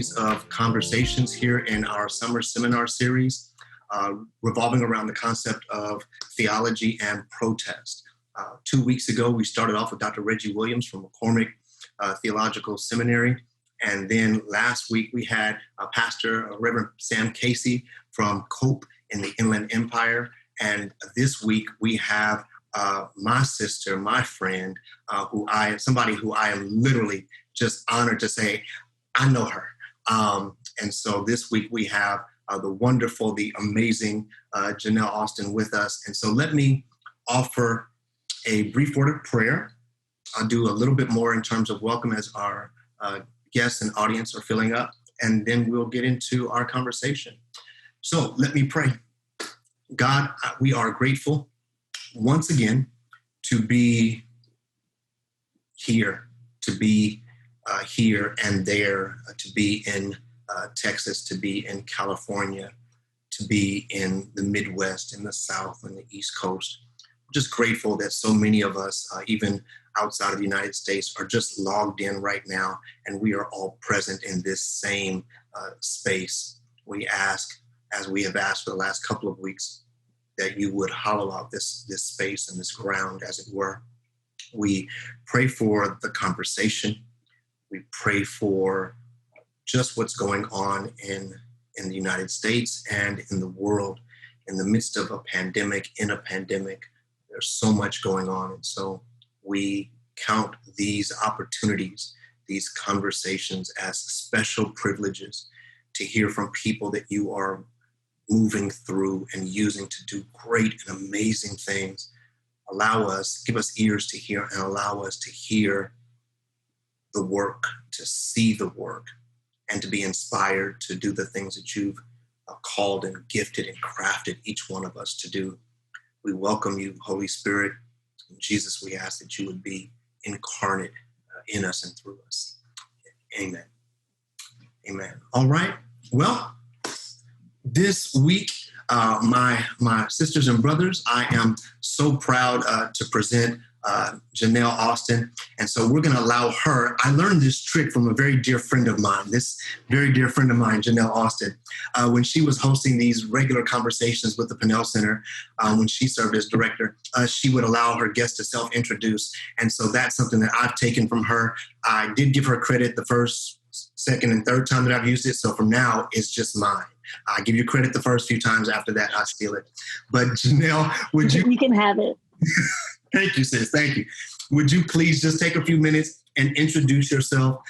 series of conversations here in our summer seminar series, revolving around the concept of theology and protest. 2 weeks ago, we started off with Dr. Reggie Williams from McCormick Theological Seminary. And then last week, we had Pastor Reverend Sam Casey from Cope in the Inland Empire. And this week, we have my sister, my friend, somebody who I am literally just honored to say, I know her. And so this week we have the wonderful, the amazing Jeanelle Austin with us. And so let me offer a brief word of prayer. I'll do a little bit more in terms of welcome as our guests and audience are filling up, and then we'll get into our conversation. So let me pray. God, we are grateful once again to be here, here and there, to be in Texas, to be in California, to be in the Midwest, in the South, and the East Coast. I'm just grateful that so many of us, even outside of the United States, are just logged in right now, and we are all present in this same space. We ask, as we have asked for the last couple of weeks, that you would hollow out this space and this ground, as it were. We pray for the conversation. We pray for just what's going on in the United States and in the world in the midst of a pandemic, There's so much going on. And so we count these opportunities, these conversations as special privileges to hear from people that you are moving through and using to do great and amazing things. Give us ears to hear, and allow us to hear the work, to see the work, and to be inspired to do the things that you've called and gifted and crafted each one of us to do. We welcome you, Holy Spirit. In Jesus, we ask that you would be incarnate in us and through us. Amen. Amen. All right. Well, this week, my sisters and brothers, I am so proud to present Jeanelle Austin. And so we're going to allow her. I learned this trick from a very dear friend of mine, Jeanelle Austin, when she was hosting these regular conversations with the Pinnell Center, when she served as director, she would allow her guests to self-introduce. And so that's something that I've taken from her. I did give her credit the first, second, and third time that I've used it. So from now, it's just mine. I give you credit the first few times. After that, I steal it. But Jeanelle, would you... You can have it. Thank you, sis. Thank you. Would you please just take a few minutes and introduce yourself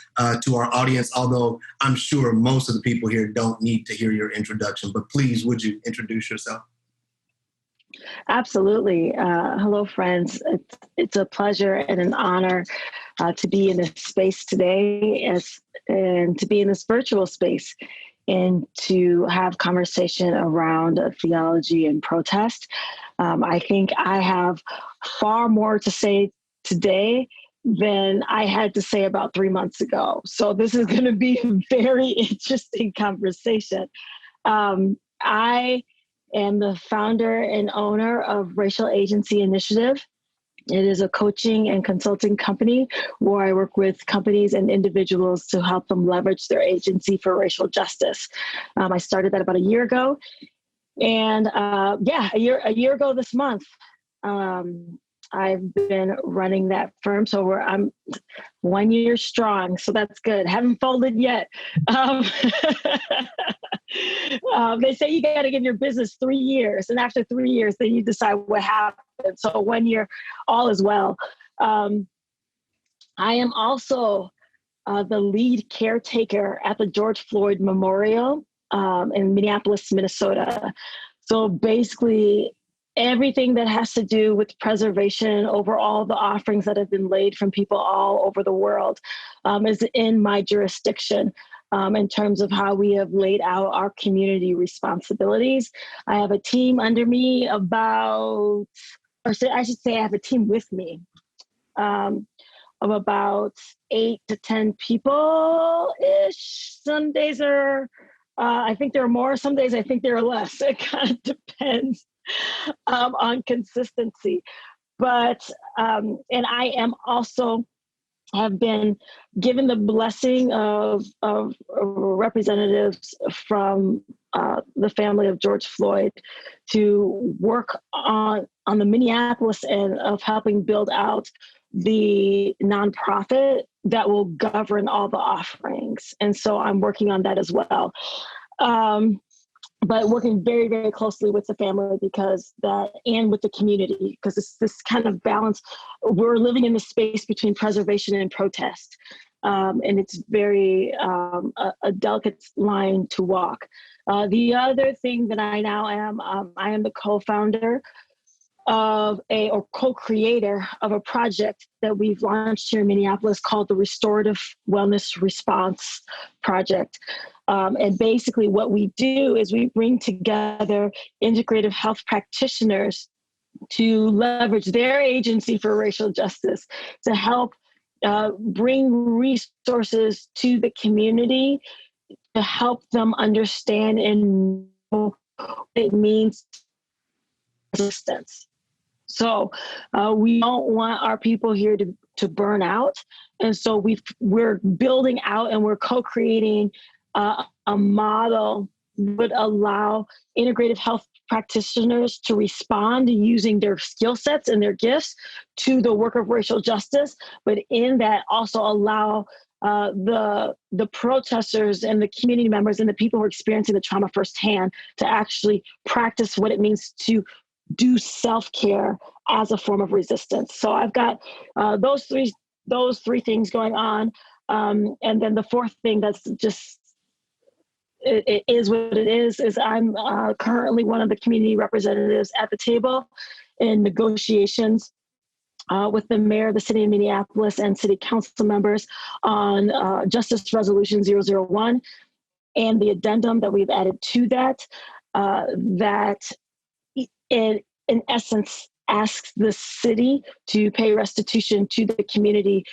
to our audience, although I'm sure most of the people here don't need to hear your introduction, but please, would you introduce yourself? Absolutely. Hello, friends. It's a pleasure and an honor to be in this space today and to be in this virtual space and to have conversation around theology and protest. I think I have far more to say today than I had to say about 3 months ago. So this is going to be a very interesting conversation. I am the founder and owner of Racial Agency Initiative. It is a coaching and consulting company where I work with companies and individuals to help them leverage their agency for racial justice. I started that about a year ago. And a year ago this month, I've been running that firm. So I'm 1 year strong. So that's good. Haven't folded yet. They say you got to give your business 3 years. And after 3 years, then you decide what happened. So 1 year, all is well. I am also the lead caretaker at the George Floyd Memorial in Minneapolis, Minnesota. So basically, everything that has to do with preservation over all the offerings that have been laid from people all over the world is in my jurisdiction in terms of how we have laid out our community responsibilities. I have a team under me I should say I have a team with me of about 8 to 10 people-ish. Some days I think there are more. Some days I think there are less. It kind of depends on consistency. But, and I am also have been given the blessing of representatives from the family of George Floyd to work on the Minneapolis end of helping build out the nonprofit that will govern all the offerings. And so I'm working on that as well. But working very, very closely with the family and with the community, because it's this kind of balance. We're living in the space between preservation and protest. And it's very a delicate line to walk. The other thing that I now am, I am the co-founder or co-creator of a project that we've launched here in Minneapolis called the Restorative Wellness Response Project. And basically what we do is we bring together integrative health practitioners to leverage their agency for racial justice to help bring resources to the community to help them understand and know what it means resistance. So we don't want our people here to burn out. And so we're building out and we're co-creating a model that would allow integrative health practitioners to respond using their skill sets and their gifts to the work of racial justice, but in that also allow the protesters and the community members and the people who are experiencing the trauma firsthand to actually practice what it means to do self-care as a form of resistance. So I've got those three things going on. And then the fourth thing that's just, it is what it is I'm currently one of the community representatives at the table in negotiations with the mayor of the city of Minneapolis and city council members on Justice Resolution 001 and the addendum that we've added to that, that in essence asks the city to pay restitution to the community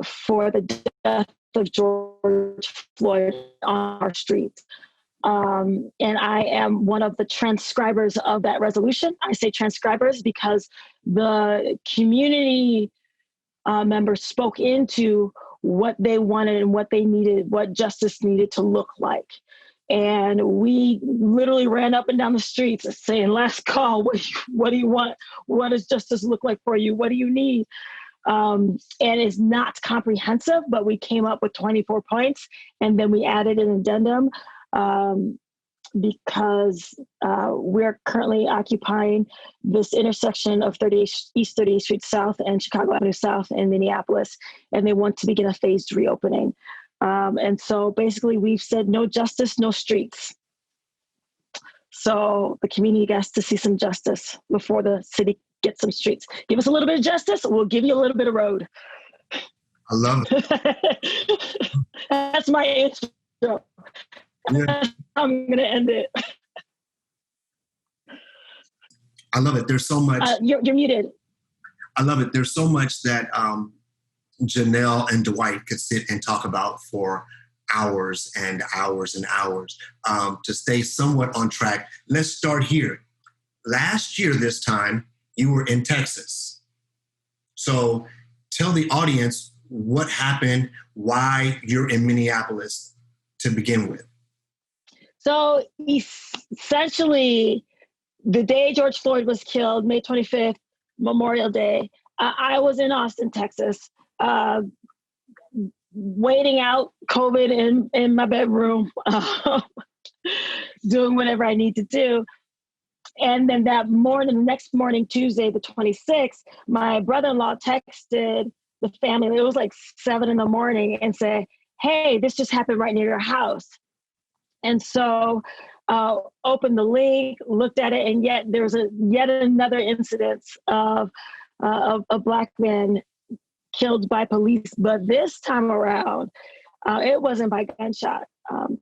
for the death of George Floyd on our streets. And I am one of the transcribers of that resolution. I say transcribers because the community members spoke into what they wanted and what they needed, what justice needed to look like. And we literally ran up and down the streets saying, last call, what do you want? What does justice look like for you? What do you need? And it's not comprehensive, but we came up with 24 points and then we added an addendum because we're currently occupying this intersection of East 38th Street South and Chicago Avenue South in Minneapolis, and they want to begin a phased reopening. And so basically we've said no justice, no streets. So the community gets to see some justice before the city gets some streets. Give us a little bit of justice, we'll give you a little bit of road. I love it. That's my intro. Yeah. I'm going to end it. I love it. There's so much. You're muted. I love it. There's so much that Jeanelle and Dwight could sit and talk about for hours and hours and hours. To stay somewhat on track, let's start here. Last year, this time, you were in Texas. So tell the audience what happened, why you're in Minneapolis to begin with. So essentially, the day George Floyd was killed, May 25th, Memorial Day, I was in Austin, Texas, waiting out COVID in my bedroom, doing whatever I need to do. And then that morning, the next morning, Tuesday, the 26th, my brother-in-law texted the family. It was like 7 a.m. and said, hey, this just happened right near your house. And so opened the link, looked at it, and yet there was yet another incident of a Black man killed by police. But this time around, it wasn't by gunshot.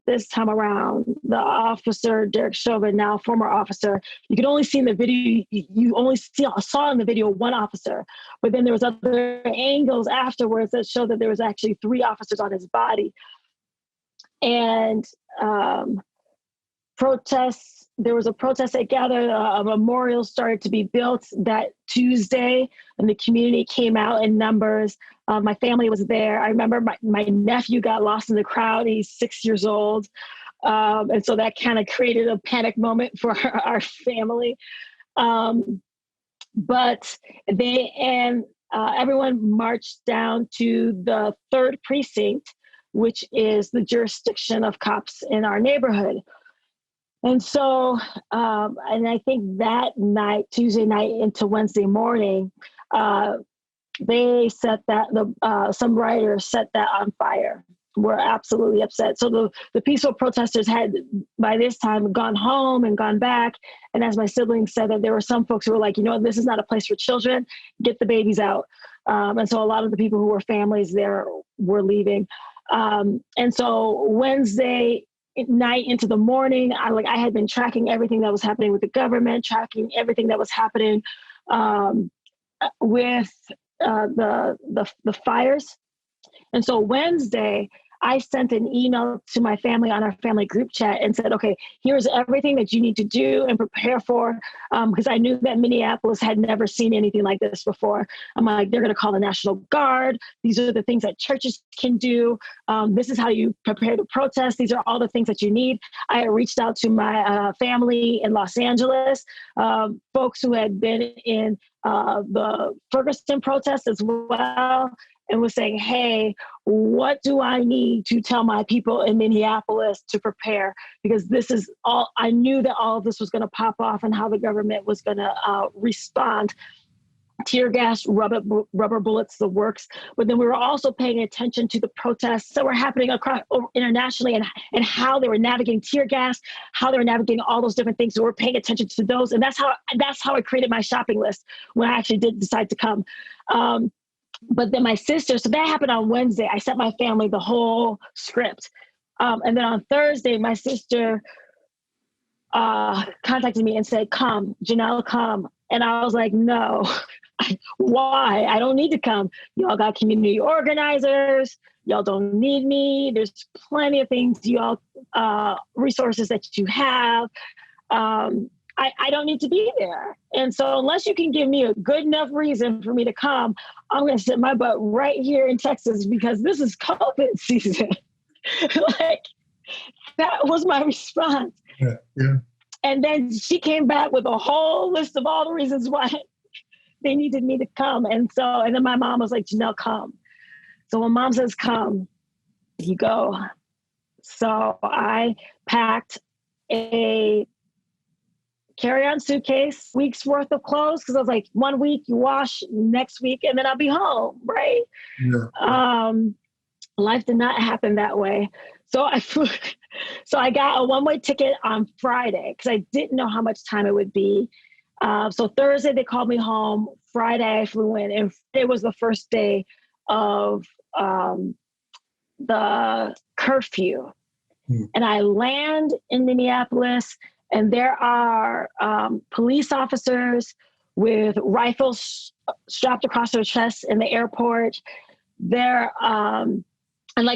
This time around, the officer, Derek Chauvin, now former officer, you could only see in the video, you only saw in the video one officer, but then there was other angles afterwards that showed that there was actually 3 officers on his body. And protests, there was a protest that gathered, a memorial started to be built that Tuesday, and the community came out in numbers. My family was there. I remember my nephew got lost in the crowd. He's 6 years old. And so that kind of created a panic moment for our family. But everyone marched down to the 3rd precinct, which is the jurisdiction of cops in our neighborhood. And so, and I think that night, Tuesday night into Wednesday morning, they set that, some rioters set that on fire. We're absolutely upset. So the peaceful protesters had, by this time, gone home and gone back. And as my siblings said, that there were some folks who were like, you know what, this is not a place for children, get the babies out. And so a lot of the people who were families there were leaving. And so Wednesday night into the morning, I had been tracking everything that was happening with the government, tracking everything that was happening with the fires. And so Wednesday, I sent an email to my family on our family group chat and said, okay, here's everything that you need to do and prepare for, because I knew that Minneapolis had never seen anything like this before. I'm like, they're going to call the National Guard. These are the things that churches can do. This is how you prepare to protest. These are all the things that you need. I had reached out to my family in Los Angeles, folks who had been in the Ferguson protests as well, and was saying, hey, what do I need to tell my people in Minneapolis to prepare? Because this is all, I knew that all of this was going to pop off and how the government was going to respond. Tear gas, rubber bullets, the works. But then we were also paying attention to the protests that were happening across internationally and how they were navigating tear gas, how they were navigating all those different things. So we're paying attention to those. And that's how I created my shopping list when I actually did decide to come. But then my sister, so that happened on Wednesday. I sent my family the whole script. And then on Thursday, my sister contacted me and said, come, Jeanelle, come. And I was like, no, why? I don't need to come. Y'all got community organizers. Y'all don't need me. There's plenty of things, y'all, resources that you have. I don't need to be there. And so unless you can give me a good enough reason for me to come, I'm going to sit my butt right here in Texas because this is COVID season. Like, that was my response. Yeah. And then she came back with a whole list of all the reasons why they needed me to come. And then my mom was like, Jeanelle, come. So when mom says come, you go. So I packed a carry-on suitcase, week's worth of clothes, because I was like, 1 week you wash, next week, and then I'll be home, right? Yeah. Life did not happen that way. So I got a one-way ticket on Friday because I didn't know how much time it would be. So Thursday they called me home. Friday I flew in, and it was the first day of the curfew. And I land in Minneapolis, and there are police officers with rifles strapped across their chests in the airport.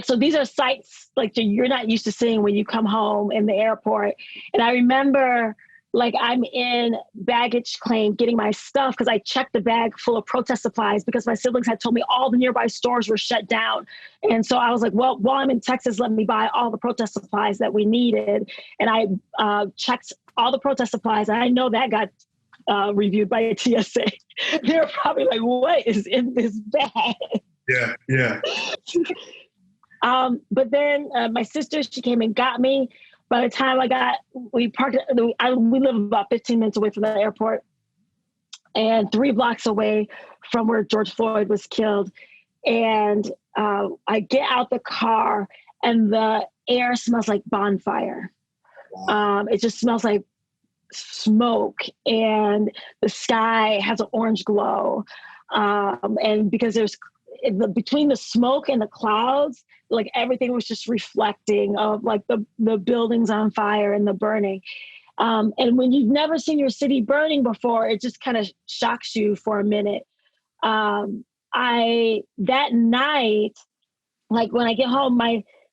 So these are sights like you're not used to seeing when you come home in the airport. And I remember like I'm in baggage claim getting my stuff because I checked the bag full of protest supplies because my siblings had told me all the nearby stores were shut down. And so I was like, well, while I'm in Texas, let me buy all the protest supplies that we needed. And I checked all the protest supplies. And I know that got reviewed by TSA. They were probably like, what is in this bag? Yeah. But then my sister, she came and got me. By the time we live about 15 minutes away from the airport and 3 blocks away from where George Floyd was killed. And I get out the car and the air smells like bonfire. It just smells like smoke, and the sky has an orange glow. And because there's between the smoke and the clouds, like everything was just reflecting of like the buildings on fire and the burning. And when you've never seen your city burning before, it just kind of shocks you for a minute. That night, like when I get home,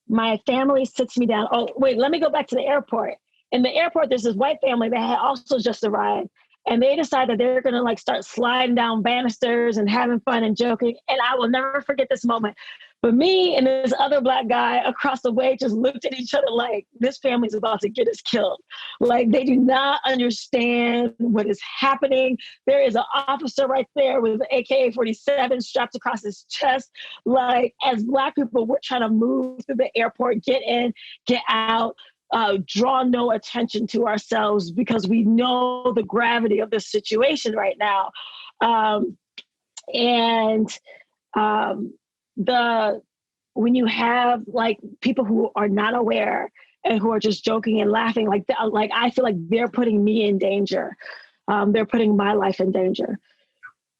my family sits me down. Oh, wait, let me go back to the airport. In the airport, there's this white family that had also just arrived. and they decide that they're going to like start sliding down banisters and having fun and joking. And I will never forget this moment. But me and this other Black guy across the way just looked at each other like, this family's about to get us killed. Like, they do not understand what is happening. There is an officer right there with an AK-47 strapped across his chest. Like, as Black people, we're trying to move through the airport, get in, get out, draw no attention to ourselves because we know the gravity of this situation right now. When you have like people who are not aware and who are just joking and laughing, like I feel like they're putting me in danger. They're putting my life in danger.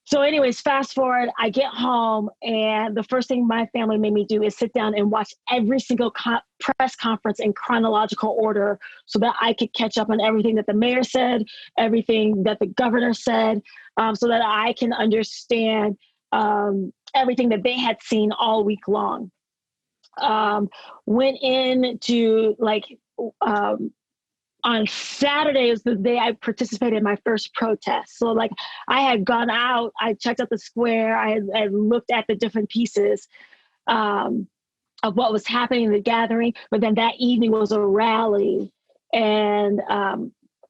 So anyways, fast forward, I get home, and the first thing my family made me do is sit down and watch every single press conference in chronological order so that I could catch up on everything that the mayor said, everything that the governor said, so that I can understand everything that they had seen all week long. Went into on Saturday is the day I participated in my first protest. So like I had gone out, I checked out the square, I had looked at the different pieces of what was happening in the gathering, but then that evening was a rally, and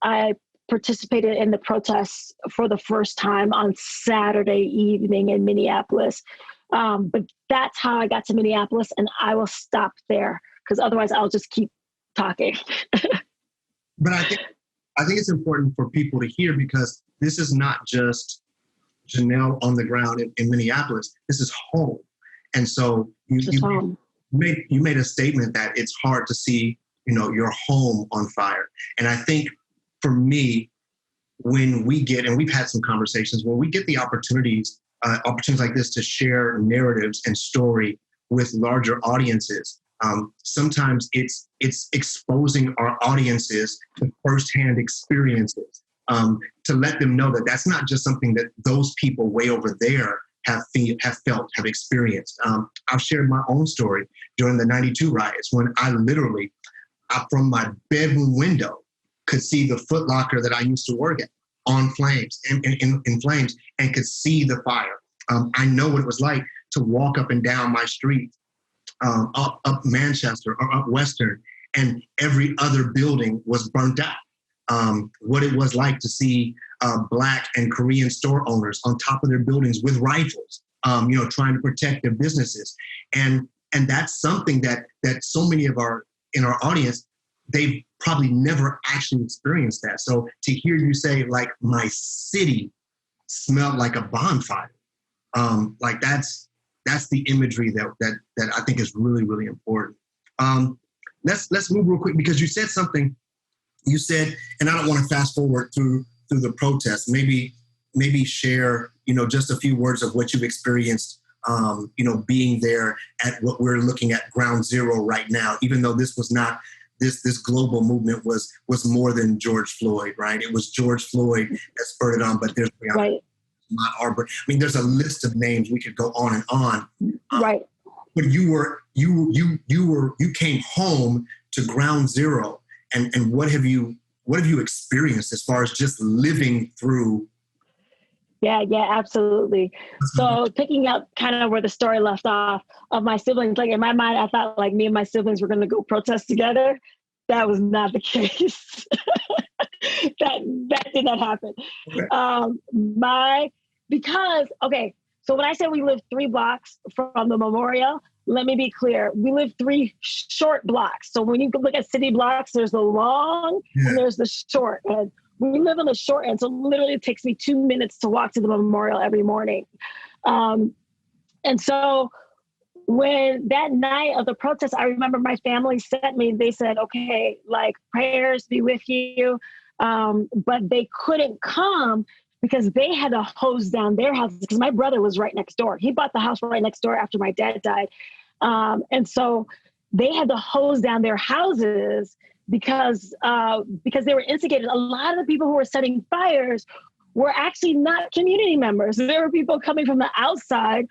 I participated in the protests for the first time on Saturday evening in Minneapolis. But that's how I got to Minneapolis, and I will stop there because otherwise I'll just keep talking. But I think it's important for people to hear, because this is not just Jeanelle on the ground in Minneapolis. This is home. And so you made a statement that it's hard to see, your home on fire. And I think for me, when we get, and we've had some conversations, when we get the opportunities like this to share narratives and story with larger audiences, sometimes it's exposing our audiences to firsthand experiences, to let them know that that's not just something that those people way over there have felt, have experienced. I've shared my own story during the 92 riots, when I literally, from my bedroom window, could see the Foot Locker that I used to work at on flames, in flames, and could see the fire. I know what it was like to walk up and down my street, up Manchester or up Western, and every other building was burnt out. What it was like to see Black and Korean store owners on top of their buildings with rifles, trying to protect their businesses. And that's something that so many in our audience, they've probably never actually experienced that. So to hear you say, like, my city smelled like a bonfire, like that's the imagery that I think is really, really important. Let's move real quick, because you said something. You said, and I don't want to fast forward through the protest. Maybe share, just a few words of what you've experienced, being there at what we're looking at ground zero right now. Even though this was not this global movement was more than George Floyd, right? It was George Floyd that spurred it on, but there's right. There's a list of names we could go on and on. Right. But you came home to ground zero, and what have you experienced as far as just living through? Yeah, absolutely. So picking up kind of where the story left off of my siblings, like in my mind, I thought like me and my siblings were going to go protest together. That was not the case. that did not happen. Okay. So when I said we lived 3 blocks from the memorial, let me be clear. We live 3 short blocks. So when you look at city blocks, there's the long and there's the short. And we live on the short end. So literally it takes me 2 minutes to walk to the memorial every morning. And so when that night of the protest, I remember my family sent me, they said, okay, like, prayers be with you. But they couldn't come because they had to hose down their house, because my brother was right next door. He bought the house right next door after my dad died. And so they had to hose down their houses because they were instigated. A lot of the people who were setting fires were actually not community members. There were people coming from the outside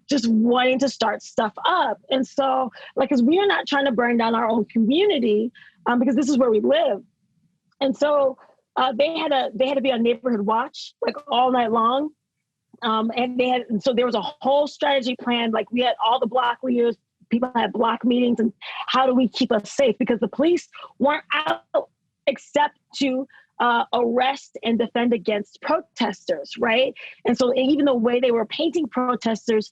just wanting to start stuff up. And so, like, because we are not trying to burn down our own community, because this is where we live. And so They had to be on neighborhood watch like all night long. And so there was a whole strategy plan. Like we had all the block leaders, people had block meetings, and how do we keep us safe? Because the police weren't out except to arrest and defend against protesters, right? And so even the way they were painting protesters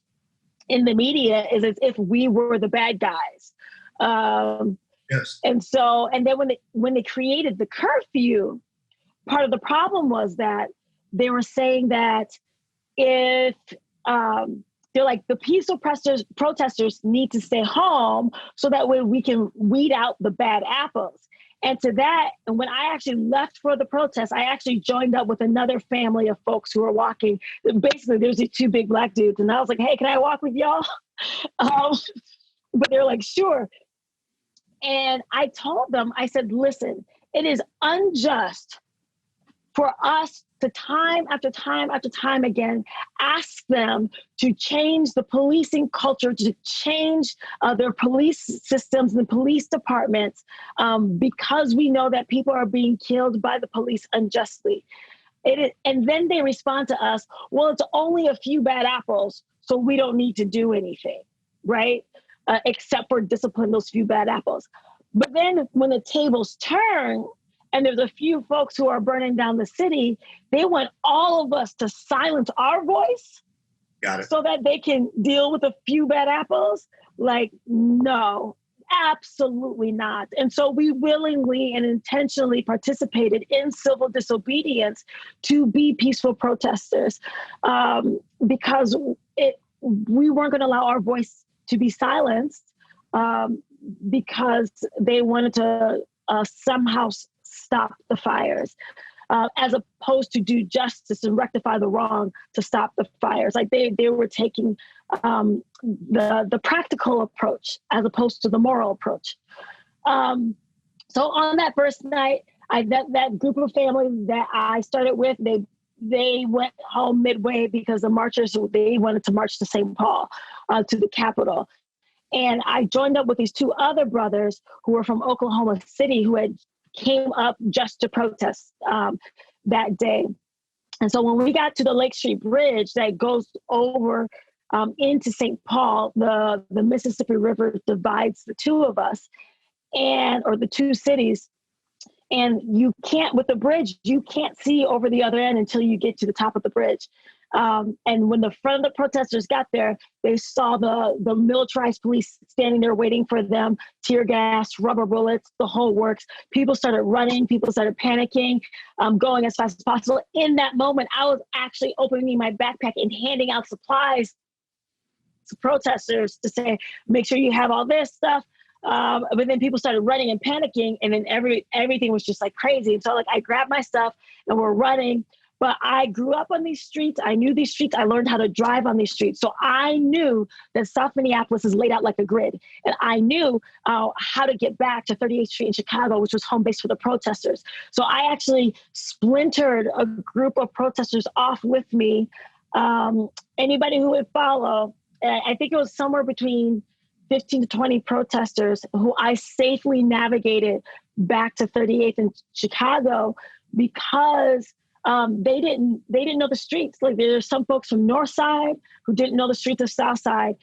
in the media is as if we were the bad guys. Yes. And then when they created the curfew, part of the problem was that they were saying that if they're like the peaceful protesters need to stay home so that way we can weed out the bad apples. And to that, and when I actually left for the protest, I actually joined up with another family of folks who were walking. Basically, there's these two big black dudes, and I was like, "Hey, can I walk with y'all?" But they're like, "Sure." And I told them, I said, "Listen, it is unjust for us to time after time after time again ask them to change the policing culture, to change their police systems and police departments because we know that people are being killed by the police unjustly." And then they respond to us, "Well, it's only a few bad apples, so we don't need to do anything," right? Except for discipline those few bad apples. But then when the tables turn, and there's a few folks who are burning down the city, they want all of us to silence our voice so that they can deal with a few bad apples. Like, no, absolutely not. And so we willingly and intentionally participated in civil disobedience to be peaceful protesters because we weren't going to allow our voice to be silenced because they wanted to somehow stop the fires, as opposed to do justice and rectify the wrong to stop the fires. Like they were taking the practical approach as opposed to the moral approach. So on that first night, that group of family that I started with, they went home midway because the marchers, they wanted to march to St. Paul, to the Capitol. And I joined up with these two other brothers who were from Oklahoma City who had came up just to protest that day. And so when we got to the Lake Street Bridge that goes over into St. Paul, the Mississippi River divides the two of us, or the two cities. And you can't, with the bridge, you can't see over the other end until you get to the top of the bridge. And when the front of the protesters got there, they saw the militarized police standing there waiting for them, tear gas, rubber bullets, the whole works. People started running, people started panicking, going as fast as possible. In that moment, I was actually opening my backpack and handing out supplies to protesters to say, make sure you have all this stuff. But then people started running and panicking, and then everything was just like crazy. And so like I grabbed my stuff and we're running. But I grew up on these streets. I knew these streets. I learned how to drive on these streets. So I knew that South Minneapolis is laid out like a grid. And I knew how to get back to 38th Street in Chicago, which was home base for the protesters. So I actually splintered a group of protesters off with me. Anybody who would follow, I think it was somewhere between 15 to 20 protesters who I safely navigated back to 38th in Chicago because they didn't know the streets. Like there's some folks from North Side who didn't know the streets of South Side.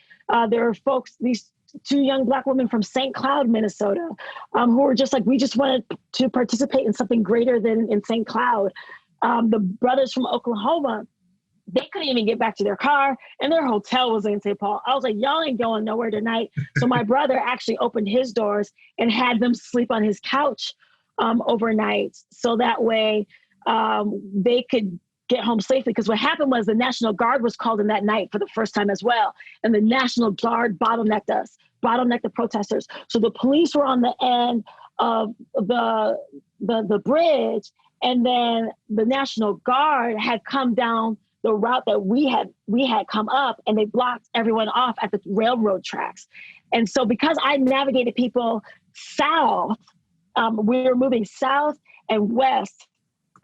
There are folks, these two young Black women from St. Cloud, Minnesota, who were just like, we just wanted to participate in something greater than in St. Cloud. The brothers from Oklahoma, they couldn't even get back to their car, and their hotel was in St. Paul. I was like, y'all ain't going nowhere tonight. So my brother actually opened his doors and had them sleep on his couch overnight. So that way they could get home safely. Because what happened was the National Guard was called in that night for the first time as well. And the National Guard bottlenecked the protesters. So the police were on the end of the bridge, and then the National Guard had come down the route that we had come up, and they blocked everyone off at the railroad tracks. And so because I navigated people south, we were moving south and west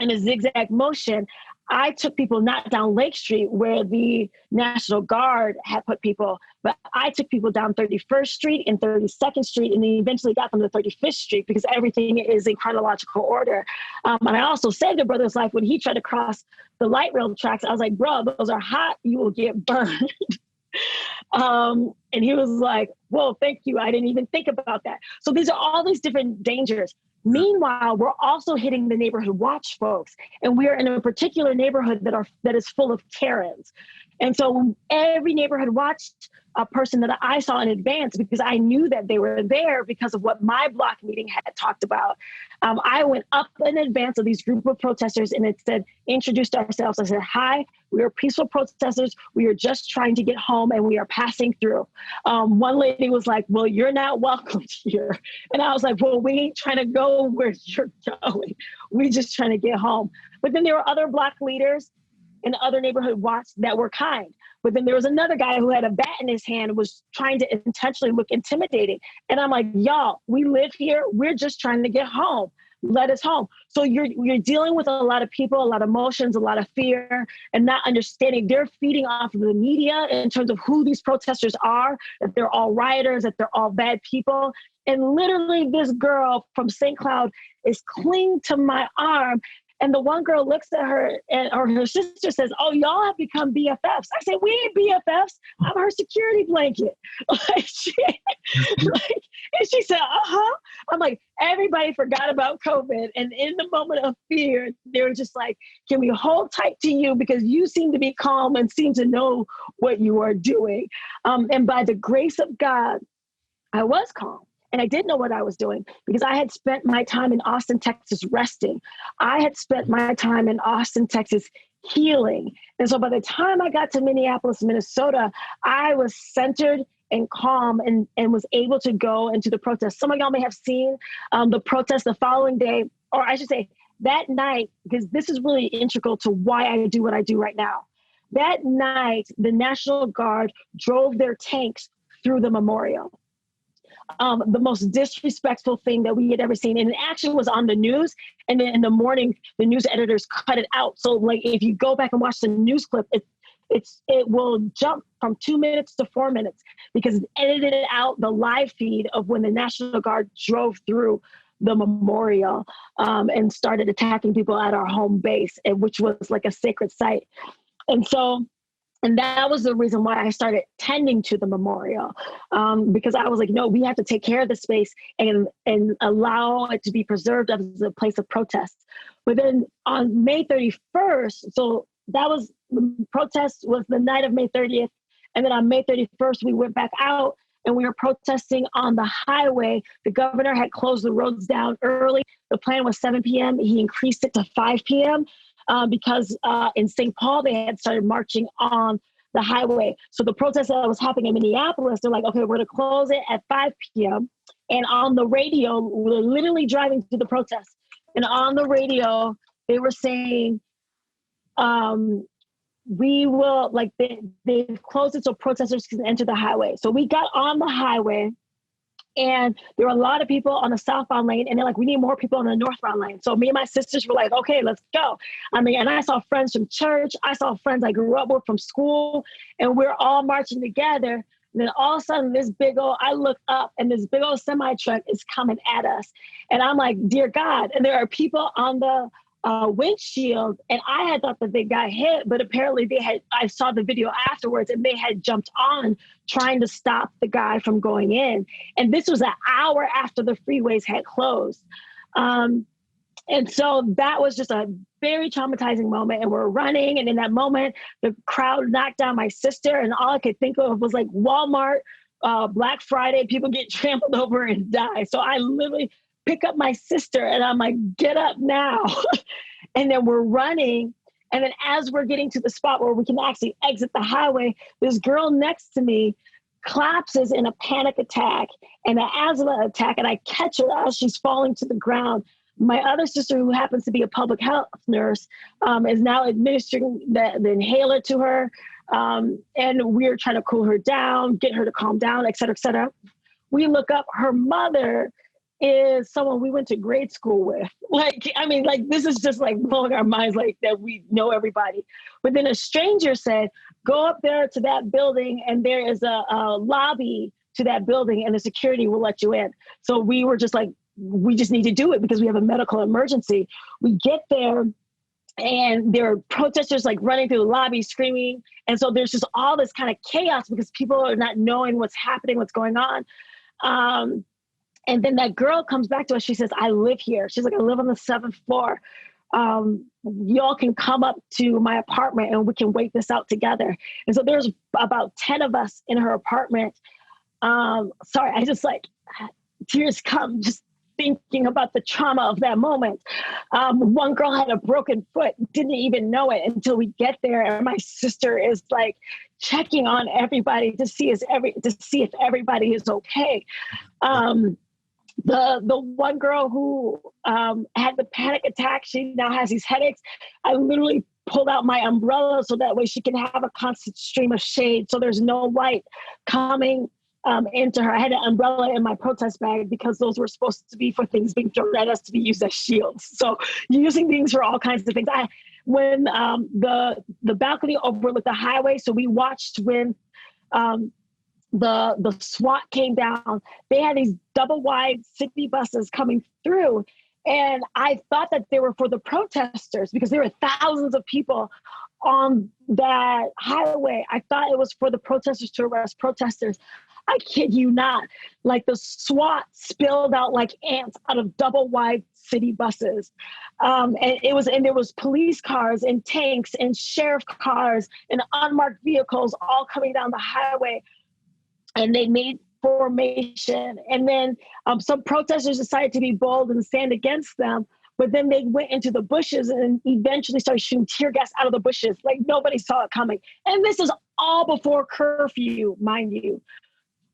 in a zigzag motion, I took people not down Lake Street where the National Guard had put people, but I took people down 31st Street and 32nd Street, and then eventually got them to 35th Street because everything is in chronological order. And I also saved a brother's life when he tried to cross the light rail tracks. I was like, bro, those are hot. You will get burned. And he was like, well, thank you. I didn't even think about that. So these are all these different dangers. Meanwhile, we're also hitting the neighborhood watch folks, and we are in a particular neighborhood that is full of Karens. And so every neighborhood watch person that I saw in advance, because I knew that they were there because of what my block meeting had talked about. I went up in advance of these group of protesters, and it said, introduced ourselves. I said, hi, we are peaceful protesters. We are just trying to get home, and we are passing through. One lady was like, well, you're not welcome here. And I was like, well, we ain't trying to go where you're going. We just trying to get home. But then there were other block leaders in other neighborhood watch that were kind. But then there was another guy who had a bat in his hand and was trying to intentionally look intimidating. And I'm like, y'all, we live here. We're just trying to get home. Let us home. So you're dealing with a lot of people, a lot of emotions, a lot of fear, and not understanding. They're feeding off of the media in terms of who these protesters are, that they're all rioters, that they're all bad people. And literally this girl from St. Cloud is clinging to my arm. And the one girl looks at her, or her sister says, oh, y'all have become BFFs. I said, we ain't BFFs. I'm her security blanket. And she said, uh-huh. I'm like, everybody forgot about COVID. And in the moment of fear, they were just like, can we hold tight to you? Because you seem to be calm and seem to know what you are doing. And by the grace of God, I was calm. And I didn't know what I was doing because I had spent my time in Austin, Texas, resting. I had spent my time in Austin, Texas, healing. And so by the time I got to Minneapolis, Minnesota, I was centered and calm and was able to go into the protest. Some of y'all may have seen the protest the following day, or I should say that night, because this is really integral to why I do what I do right now. That night, the National Guard drove their tanks through the memorial. The most disrespectful thing that we had ever seen. And it actually was on the news. And then in the morning, the news editors cut it out. So like, if you go back and watch the news clip, it will jump from 2 minutes to 4 minutes because it edited out the live feed of when the National Guard drove through the memorial and started attacking people at our home base, which was like a sacred site. And that was the reason why I started tending to the memorial, because I was like, no, we have to take care of the space and allow it to be preserved as a place of protest. But then on May 31st, so that was, the protest was the night of May 30th. And then on May 31st, we went back out and we were protesting on the highway. The governor had closed the roads down early. The plan was 7 p.m. He increased it to 5 p.m. Because in St. Paul, they had started marching on the highway. So the protest that was happening in Minneapolis, they're like, okay, we're going to close it at 5 p.m. And on the radio, we're literally driving to the protest. And on the radio, they were saying, we will, like, they've closed it so protesters can enter the highway. So we got on the highway. And there were a lot of people on the southbound lane, and they're like, we need more people on the northbound lane. So me and my sisters were like, okay, let's go. I mean, and I saw friends from church. I saw friends I grew up with from school, and we're all marching together. And then all of a sudden, I look up, and this big old semi-truck is coming at us. And I'm like, dear God. And there are people on the windshield, and I had thought that they got hit, but apparently I saw the video afterwards, and they had jumped on trying to stop the guy from going in. And this was an hour after the freeways had closed. And so that was just a very traumatizing moment, and we're running. And in that moment, the crowd knocked down my sister, and all I could think of was like Walmart, Black Friday, people get trampled over and die. So I literally pick up my sister and I'm like, get up now. And then we're running. And then as we're getting to the spot where we can actually exit the highway, this girl next to me collapses in a panic attack and an asthma attack. And I catch her as she's falling to the ground. My other sister, who happens to be a public health nurse, is now administering the inhaler to her. And we're trying to cool her down, get her to calm down, et cetera, et cetera. We look up, her mother is someone we went to grade school with. Like, I mean, like, this is just like blowing our minds, like that we know everybody. But then a stranger said, go up there to that building and there is a lobby to that building and the security will let you in. So we were just like, we just need to do it because we have a medical emergency. We get there and there are protesters like running through the lobby screaming. And so there's just all this kind of chaos because people are not knowing what's happening, what's going on. And then that girl comes back to us. She says, I live here. She's like, I live on the 7th floor. Y'all can come up to my apartment and we can wait this out together. And so there's about 10 of us in her apartment. Sorry, I just like, tears come just thinking about the trauma of that moment. One girl had a broken foot, didn't even know it until we get there. And my sister is like checking on everybody to see if everybody is okay. The one girl who had the panic attack, she now has these headaches. I literally pulled out my umbrella so that way she can have a constant stream of shade so there's no light coming into her. I had an umbrella in my protest bag because those were supposed to be for things being thrown at us to be used as shields. So using things for all kinds of things. When the balcony overlooked the highway, so we watched when the SWAT came down. They had these double wide city buses coming through. And I thought that they were for the protesters because there were thousands of people on that highway. I thought it was for the protesters to arrest protesters. I kid you not. Like the SWAT spilled out like ants out of double wide city buses. And there was police cars and tanks and sheriff cars and unmarked vehicles all coming down the highway. And they made formation. And then some protesters decided to be bold and stand against them. But then they went into the bushes and eventually started shooting tear gas out of the bushes. Like nobody saw it coming. And this is all before curfew, mind you.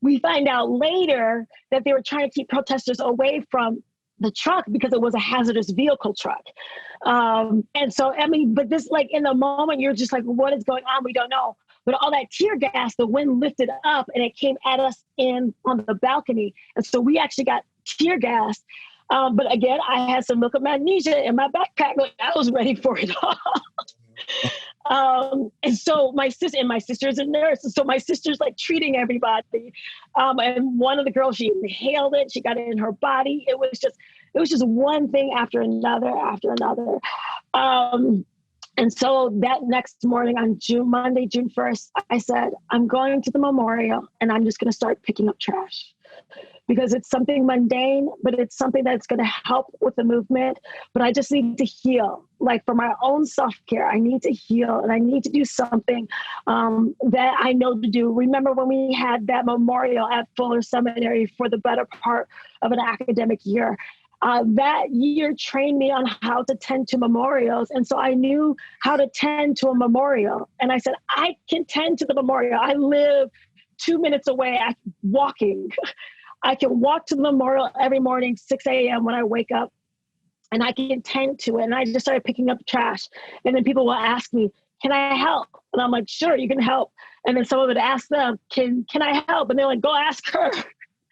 We find out later that they were trying to keep protesters away from the truck because it was a hazardous vehicle truck. And so, I mean, but this, like in the moment, you're just like, what is going on? We don't know. But all that tear gas, the wind lifted up and it came at us on the balcony. And so we actually got tear gas. But again, I had some milk of magnesia in my backpack. Like I was ready for it all. And so my sister's a nurse. So my sister's like treating everybody. And one of the girls, she inhaled it. She got it in her body. It was just one thing after another. And so that next morning on Monday, June 1st, I said, I'm going to the memorial and I'm just going to start picking up trash because it's something mundane, but it's something that's going to help with the movement. But I just need to heal. Like for my own self-care, I need to heal and I need to do something that I know to do. Remember when we had that memorial at Fuller Seminary for the better part of an academic year? That year trained me on how to tend to memorials. And so I knew how to tend to a memorial. And I said, I can tend to the memorial. I live 2 minutes away walking. I can walk to the memorial every morning, 6 a.m. when I wake up, and I can tend to it. And I just started picking up trash. And then people will ask me, can I help? And I'm like, sure, you can help. And then someone would ask them, can I help? And they're like, go ask her.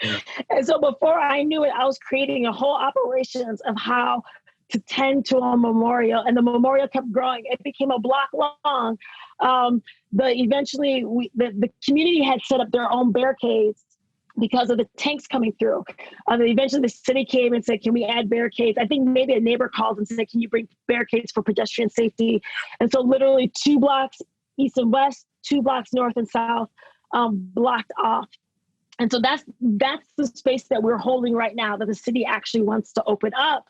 Yeah. And so before I knew it, I was creating a whole operations of how to tend to a memorial, and the memorial kept growing. It became a block long. Eventually, the community had set up their own barricades because of the tanks coming through. Eventually, the city came and said, can we add barricades? I think maybe a neighbor called and said, can you bring barricades for pedestrian safety? And so literally 2 blocks east and west, 2 blocks north and south blocked off. And so that's the space that we're holding right now that the city actually wants to open up,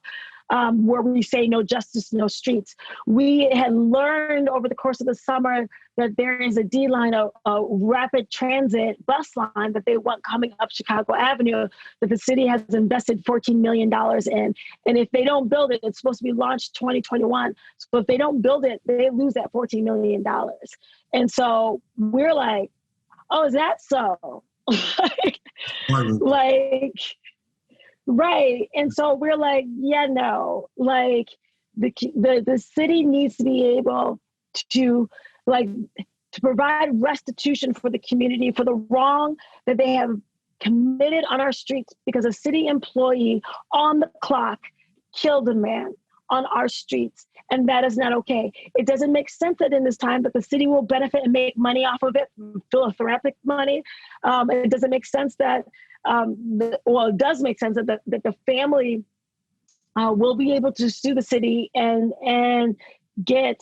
where we say no justice, no streets. We had learned over the course of the summer that there is a D-line, a rapid transit bus line that they want coming up Chicago Avenue that the city has invested $14 million in. And if they don't build it, it's supposed to be launched 2021. So if they don't build it, they lose that $14 million. And so we're like, oh, is that so? Right. And so we're like, yeah, no, like the city needs to be able to provide restitution for the community for the wrong that they have committed on our streets because a city employee on the clock killed a man on our streets. And that is not okay. It doesn't make sense that in this time that the city will benefit and make money off of it, philanthropic money. It doesn't make sense that, it does make sense that the family will be able to sue the city and get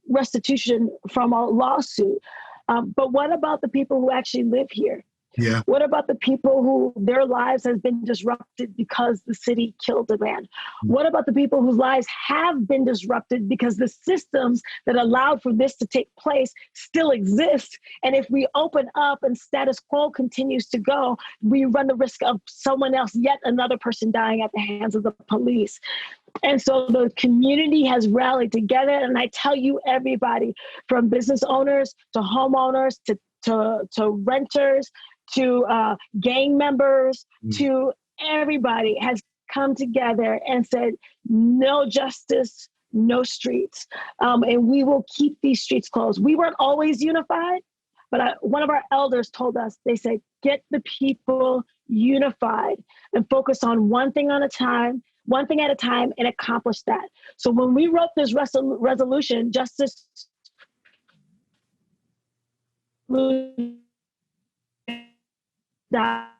restitution from a lawsuit. But what about the people who actually live here? Yeah. What about the people who their lives has been disrupted because the city killed a man? What about the people whose lives have been disrupted because the systems that allowed for this to take place still exist? And if we open up and status quo continues to go, we run the risk of someone else, yet another person dying at the hands of the police. And so the community has rallied together. And I tell you, everybody from business owners to homeowners to renters, to gang members, to everybody has come together and said, no justice, no streets. And we will keep these streets closed. We weren't always unified, but one of our elders told us, they said, get the people unified and focus on one thing at a time, and accomplish that. So when we wrote this resolution, justice that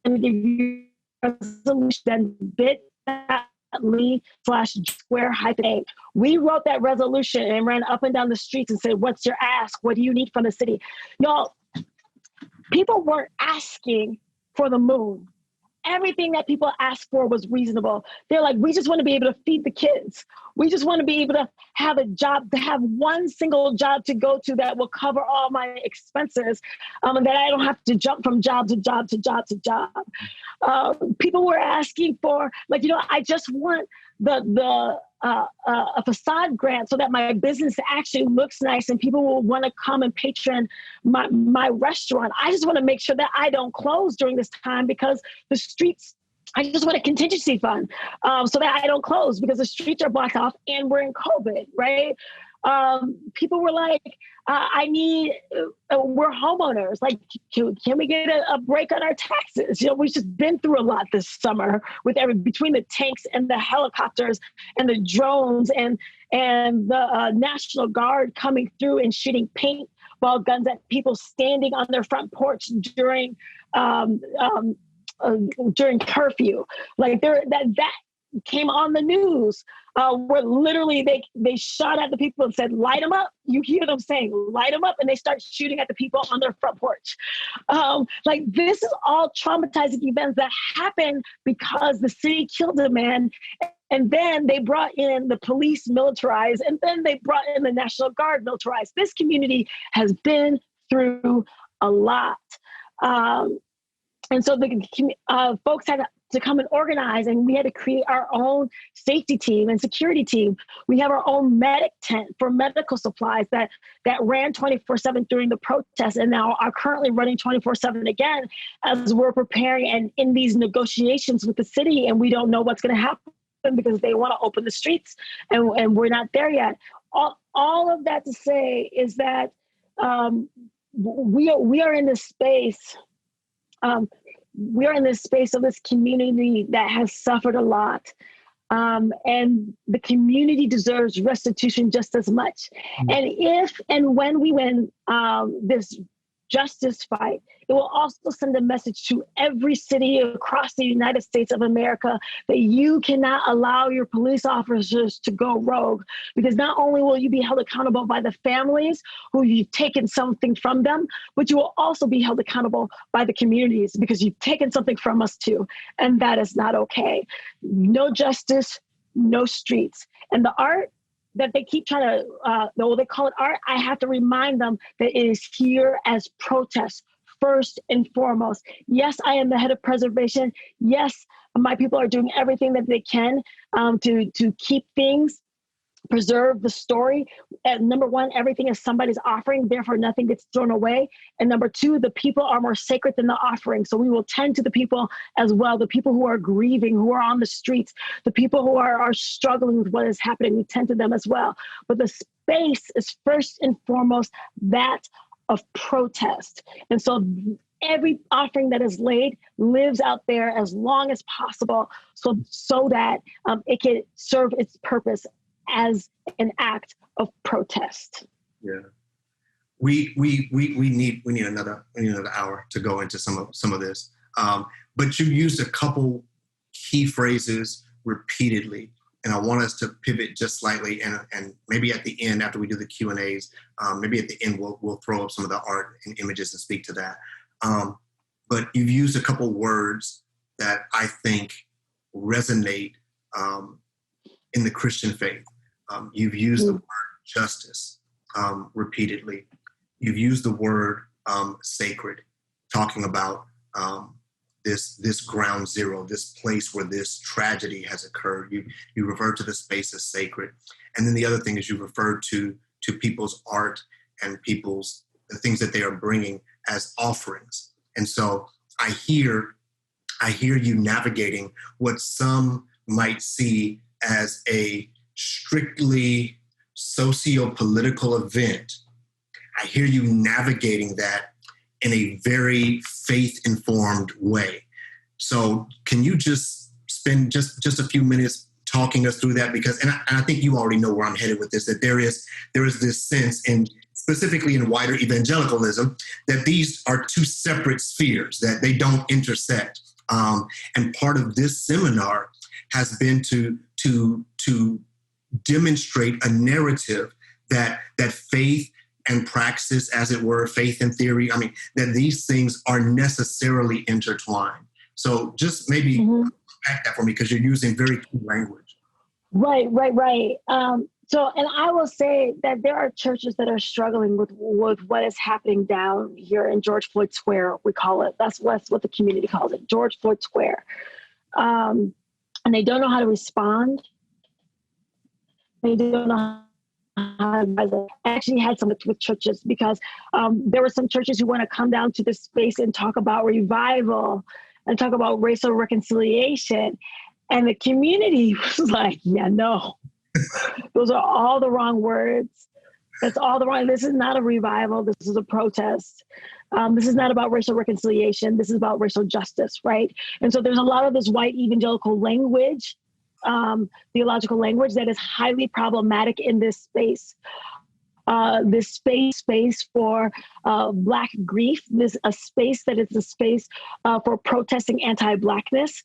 and give you a resolution bit.ly/square-a. We wrote that resolution and ran up and down the streets and said, what's your ask? What do you need from the city? Y'all, people weren't asking for the moon. Everything that people asked for was reasonable. They're like, we just want to be able to feed the kids. We just want to be able to have a job, to have one single job to go to that will cover all my expenses, and that I don't have to jump from job to job to job to job. People were asking for, like, I just want a facade grant so that my business actually looks nice and people will want to come and patron my restaurant. I just want to make sure that I don't close during this time because the streets, I just want a contingency fund so that I don't close because the streets are blocked off and we're in COVID, right? People were like, we're homeowners. Like, can we get a break on our taxes? We've just been through a lot this summer with between the tanks and the helicopters and the drones and the National Guard coming through and shooting paintball guns at people standing on their front porch during curfew. Like that came on the news where literally they shot at the people and said, light them up. You hear them saying, light them up. And they start shooting at the people on their front porch. Like, this is all traumatizing events that happened because the city killed a man. And then they brought in the police militarized, and then they brought in the National Guard militarized. This community has been through a lot. And so the folks had to come and organize, and we had to create our own safety team and security team. We have our own medic tent for medical supplies that ran 24/7 during the protests and now are currently running 24/7 again as we're preparing and in these negotiations with the city, and we don't know what's going to happen because they want to open the streets and we're not there yet. All of that to say is that we are in this space. We're in this space of this community that has suffered a lot. And the community deserves restitution just as much. And if and when we win this justice fight, it will also send a message to every city across the United States of America that you cannot allow your police officers to go rogue, because not only will you be held accountable by the families who you've taken something from them, but you will also be held accountable by the communities because you've taken something from us too. And that is not okay. No justice, no streets. And the art that they keep trying to, they call it art, I have to remind them that it is here as protest, first and foremost. Yes, I am the head of preservation. Yes, my people are doing everything that they can to keep things, preserve the story. And number one, everything is somebody's offering, therefore nothing gets thrown away. And number two, the people are more sacred than the offering. So we will tend to the people as well, the people who are grieving, who are on the streets, the people who are struggling with what is happening, we tend to them as well. But the space is first and foremost that of protest. And so every offering that is laid lives out there as long as possible so that it can serve its purpose as an act of protest. Yeah. We need another hour to go into some of this. But you used a couple key phrases repeatedly, and I want us to pivot just slightly, and maybe at the end, after we do the Q&As, maybe at the end we'll throw up some of the art and images and speak to that. But you've used a couple words that I think resonate in the Christian faith. You've used the word justice repeatedly. You've used the word sacred, talking about this ground zero, this place where this tragedy has occurred. You refer to the space as sacred. And then the other thing is you refer to people's art and the things that they are bringing as offerings. And so I hear you navigating what some might see as a strictly socio-political event. I hear you navigating that in a very faith-informed way. So can you just spend just a few minutes talking us through that? Because, and I think you already know where I'm headed with this, that there is this sense, and specifically in wider evangelicalism, that these are two separate spheres, that they don't intersect. And part of this seminar has been to demonstrate a narrative that faith and praxis, as it were, faith and theory, that these things are necessarily intertwined. So just maybe unpack that for me, because you're using very key language. Right. So, and I will say that there are churches that are struggling with what is happening down here in George Floyd Square, we call it. That's what the community calls it, George Floyd Square. And they don't know how to respond. They don't know how to. I actually had some with churches, because there were some churches who want to come down to this space and talk about revival and talk about racial reconciliation. And the community was like, yeah, no. Those are all the wrong words. That's all the wrong. This is not a revival. This is a protest. This is not about racial reconciliation. This is about racial justice, right? And so there's a lot of this white evangelical language, theological language, that is highly problematic in this space. This space for Black grief, a space that is a space for protesting anti-Blackness.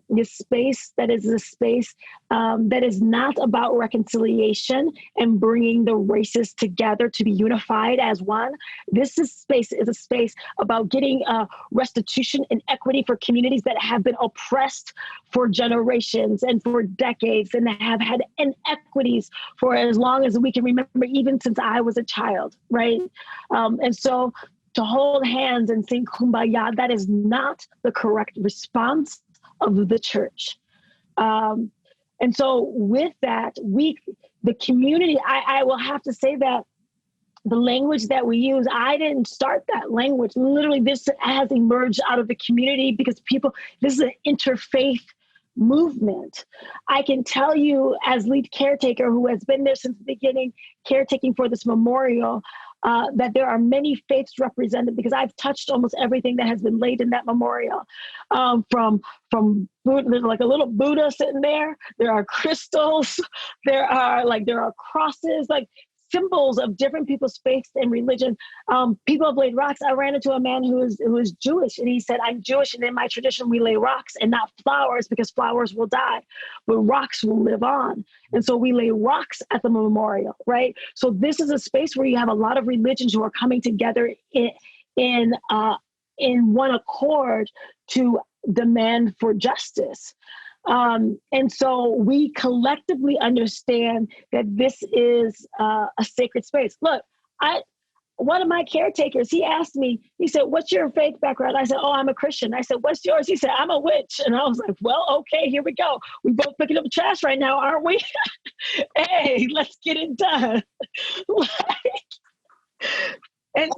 This space that is a space that is not about reconciliation and bringing the races together to be unified as one. This space is a space about getting restitution and equity for communities that have been oppressed for generations and for decades, and that have had inequities for as long as we can remember, even since I was a child, right? And so to hold hands and sing Kumbaya, that is not the correct response of the church. And so with that, the community, I will have to say that the language that we use, I didn't start that language. Literally, this has emerged out of the community because this is an interfaith movement. I can tell you, as lead caretaker who has been there since the beginning, caretaking for this memorial, that there are many faiths represented, because I've touched almost everything that has been laid in that memorial. From there's like a little Buddha sitting there. There are crystals. There are crosses, like symbols of different people's faiths and religion. People have laid rocks. I ran into a man who is Jewish, and he said, "I'm Jewish, and in my tradition we lay rocks and not flowers, because flowers will die, but rocks will live on." And so we lay rocks at the memorial, right? So this is a space where you have a lot of religions who are coming together in one accord to demand for justice. And so we collectively understand that this is a sacred space. Look, one of my caretakers, he asked me, he said, "What's your faith background?" I said, "Oh, I'm a Christian." I said, "What's yours?" He said, "I'm a witch." And I was like, well, okay, here we go. We both picking up trash right now, aren't we? Hey, let's get it done. And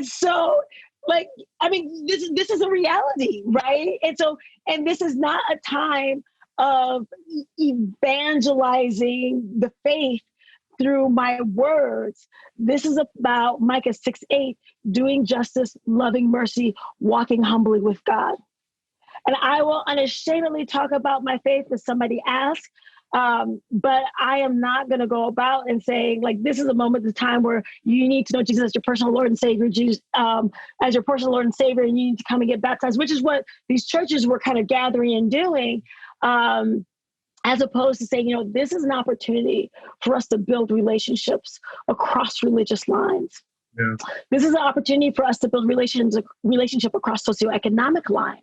so, this is a reality, right? And this is not a time of evangelizing the faith through my words. This is about Micah 6:8, doing justice, loving mercy, walking humbly with God. And I will unashamedly talk about my faith if somebody asks, but I am not going to go about and say, like, this is a moment of time where you need to know Jesus as your personal Lord and Savior, Jesus as your personal Lord and Savior, and you need to come and get baptized, which is what these churches were kind of gathering and doing, as opposed to saying, this is an opportunity for us to build relationships across religious lines. Yeah. This is an opportunity for us to build relationship across socioeconomic lines.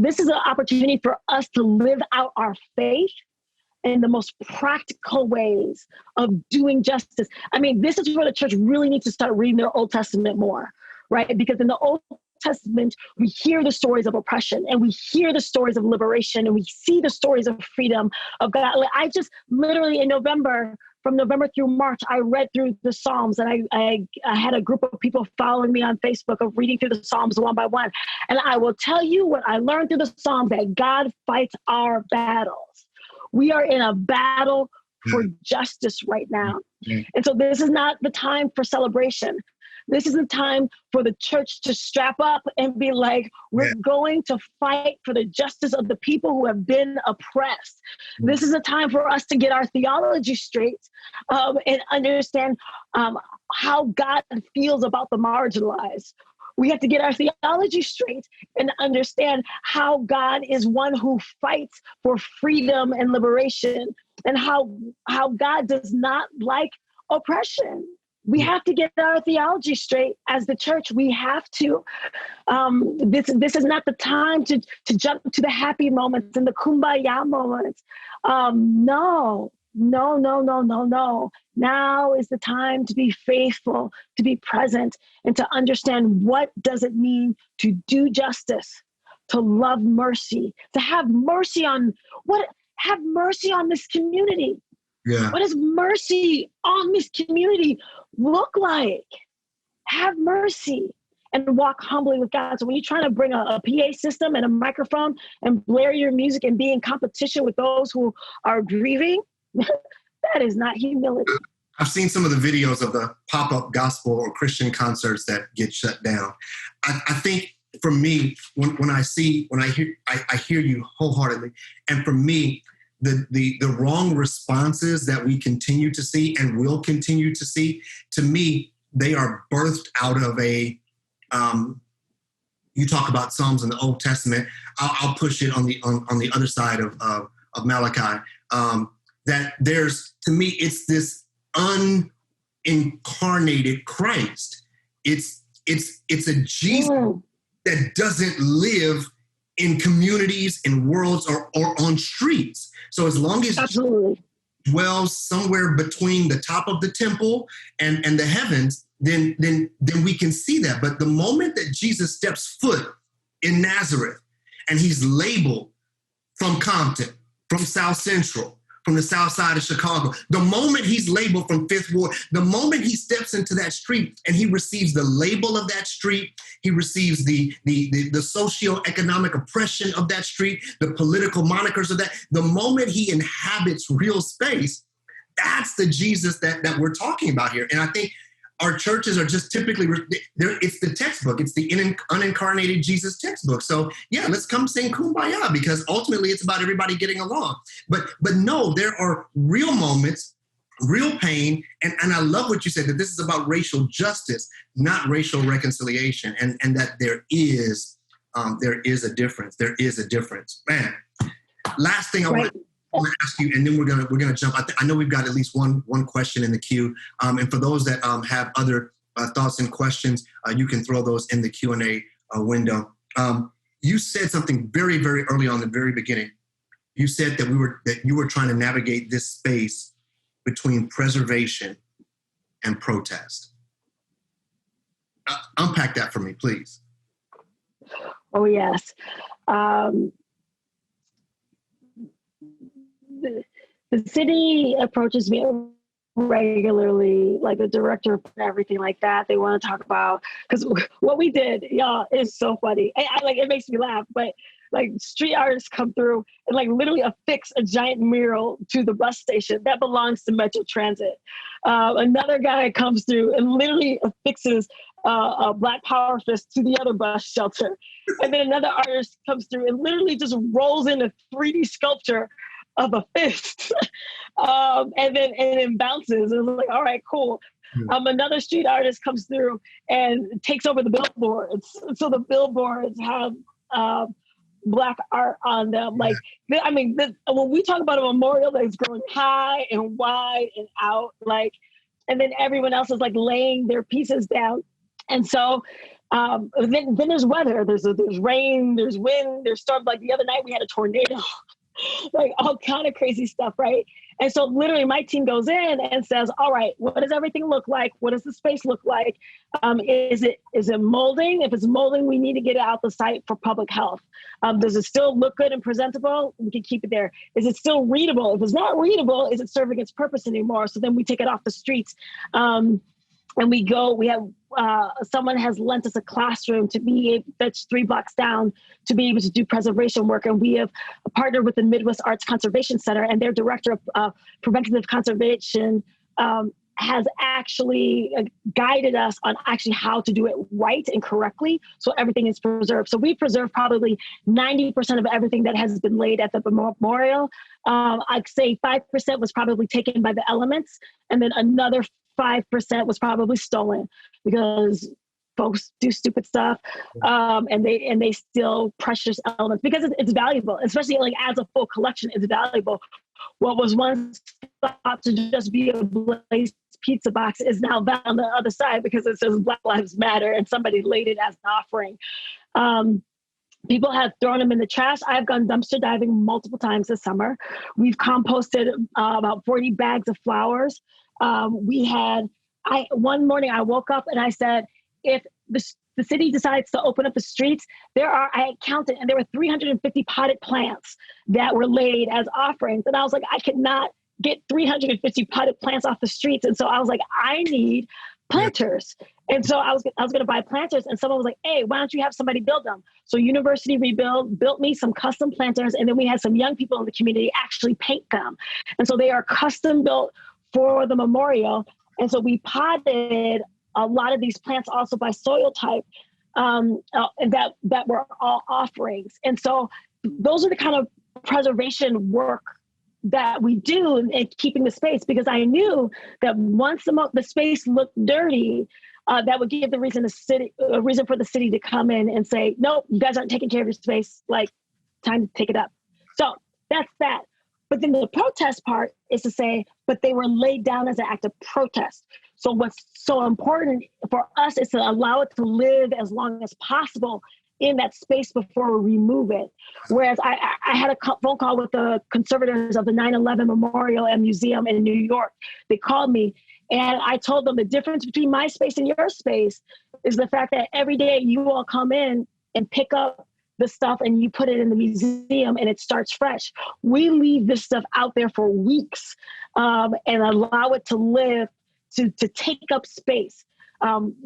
This is an opportunity for us to live out our faith in the most practical ways of doing justice. I mean, this is where the church really needs to start reading their Old Testament more, right? Because in the Old Testament, we hear the stories of oppression and we hear the stories of liberation and we see the stories of freedom of God. Like, I just literally in November, from November through March, I read through the Psalms, and I had a group of people following me on Facebook of reading through the Psalms one by one. And I will tell you what I learned through the Psalms, that God fights our battles. We are in a battle for justice right now. And so this is not the time for celebration. This is the time for the church to strap up and be like, we're going to fight for the justice of the people who have been oppressed. This is a time for us to get our theology straight and understand how God feels about the marginalized. We have to get our theology straight and understand how God is one who fights for freedom and liberation, and how God does not like oppression. We have to get our theology straight as the church. We have to. This is not the time to jump to the happy moments and the kumbaya moments. No. Now is the time to be faithful, to be present, and to understand what does it mean to do justice, to love mercy, to have mercy on this community. Yeah. What does mercy on this community look like? Have mercy and walk humbly with God. So when you're trying to bring a PA system and a microphone and blare your music and be in competition with those who are grieving, that is not humility. I've seen some of the videos of the pop-up gospel or Christian concerts that get shut down. I think for me, when I hear you wholeheartedly. And for me, the wrong responses that we continue to see and will continue to see, to me, they are birthed out of a, you talk about Psalms in the Old Testament. I'll push it on the other side of Malachi. That there's, to me, it's this unincarnated Christ. It's a Jesus that doesn't live in communities, in worlds, or on streets. So as long as Absolutely. he dwells somewhere between the top of the temple and the heavens, then we can see that. But the moment that Jesus steps foot in Nazareth and he's labeled from Compton, from South Central, from the south side of Chicago, the moment he's labeled from Fifth Ward, the moment he steps into that street and he receives the label of that street, he receives the socioeconomic oppression of that street, the political monikers of that, the moment he inhabits real space, that's the Jesus that we're talking about here. And I think our churches are just typically, it's the textbook. It's the unincarnated Jesus textbook. So yeah, let's come sing Kumbaya, because ultimately it's about everybody getting along. But no, there are real moments, real pain. And I love what you said, that this is about racial justice, not racial reconciliation. And that there is a difference. There is a difference. Man, last thing I want to ask you, and then we're gonna jump. I know we've got at least one question in the queue, and for those that have other thoughts and questions, you can throw those in the Q&A window. You said something very, very early on, the very beginning. You said that you were trying to navigate this space between preservation and protest. Unpack that for me, please. Oh yes. The city approaches me regularly, like the director and everything like that. They want to talk about, because what we did, y'all, is so funny. It makes me laugh. But like street artists come through and like literally affix a giant mural to the bus station that belongs to Metro Transit. Another guy comes through and literally affixes a Black Power fist to the other bus shelter. And then another artist comes through and literally just rolls in a 3D sculpture of a fist, and then bounces. And it's like, all right, cool. Another street artist comes through and takes over the billboards. So the billboards have Black art on them. Like, I mean, when we talk about a memorial that's growing high and wide and out, like, and then everyone else is like laying their pieces down. And so then there's weather. There's rain, there's wind, there's storm. Like the other night we had a tornado. Like all kind of crazy stuff, right? And so literally my team goes in and says, all right, what does everything look like? What does the space look like? Is it molding? If it's molding, we need to get it out the site for public health. Does it still look good and presentable? We can keep it there. Is it still readable? If it's not readable, is it serving its purpose anymore? So then we take it off the streets. And we have, someone has lent us a classroom that's 3 blocks down to be able to do preservation work. And we have partnered with the Midwest Arts Conservation Center, and their director of preventative conservation has actually guided us on actually how to do it right and correctly. So everything is preserved. So we preserved probably 90% of everything that has been laid at the memorial. I'd say 5% was probably taken by the elements, and then another 5% was probably stolen because folks do stupid stuff, and they steal precious elements because it's valuable, especially like as a full collection, it's valuable. What was once thought to just be a Blaze pizza box is now found on the other side because it says Black Lives Matter and somebody laid it as an offering. People have thrown them in the trash. I've gone dumpster diving multiple times this summer. We've composted about 40 bags of flowers. One morning I woke up and I said, if the city decides to open up the streets, I counted, and there were 350 potted plants that were laid as offerings. And I was like, I could not get 350 potted plants off the streets. And so I was like, I need planters. And so I was going to buy planters, and someone was like, hey, why don't you have somebody build them? So University Rebuild built me some custom planters. And then we had some young people in the community actually paint them. And so they are custom built for the memorial. And so we potted a lot of these plants also by soil type, that were all offerings. And so those are the kind of preservation work that we do in keeping the space, because I knew that once the space looked dirty, that would give a reason for the city to come in and say, nope, you guys aren't taking care of your space, like time to take it up. So that's that. But then the protest part is to say, but they were laid down as an act of protest. So what's so important for us is to allow it to live as long as possible in that space before we remove it. Whereas I had a phone call with the conservators of the 9/11 Memorial and Museum in New York. They called me and I told them the difference between my space and your space is the fact that every day you all come in and pick up the stuff and you put it in the museum and it starts fresh. We leave this stuff out there for weeks and allow it to live, to take up space.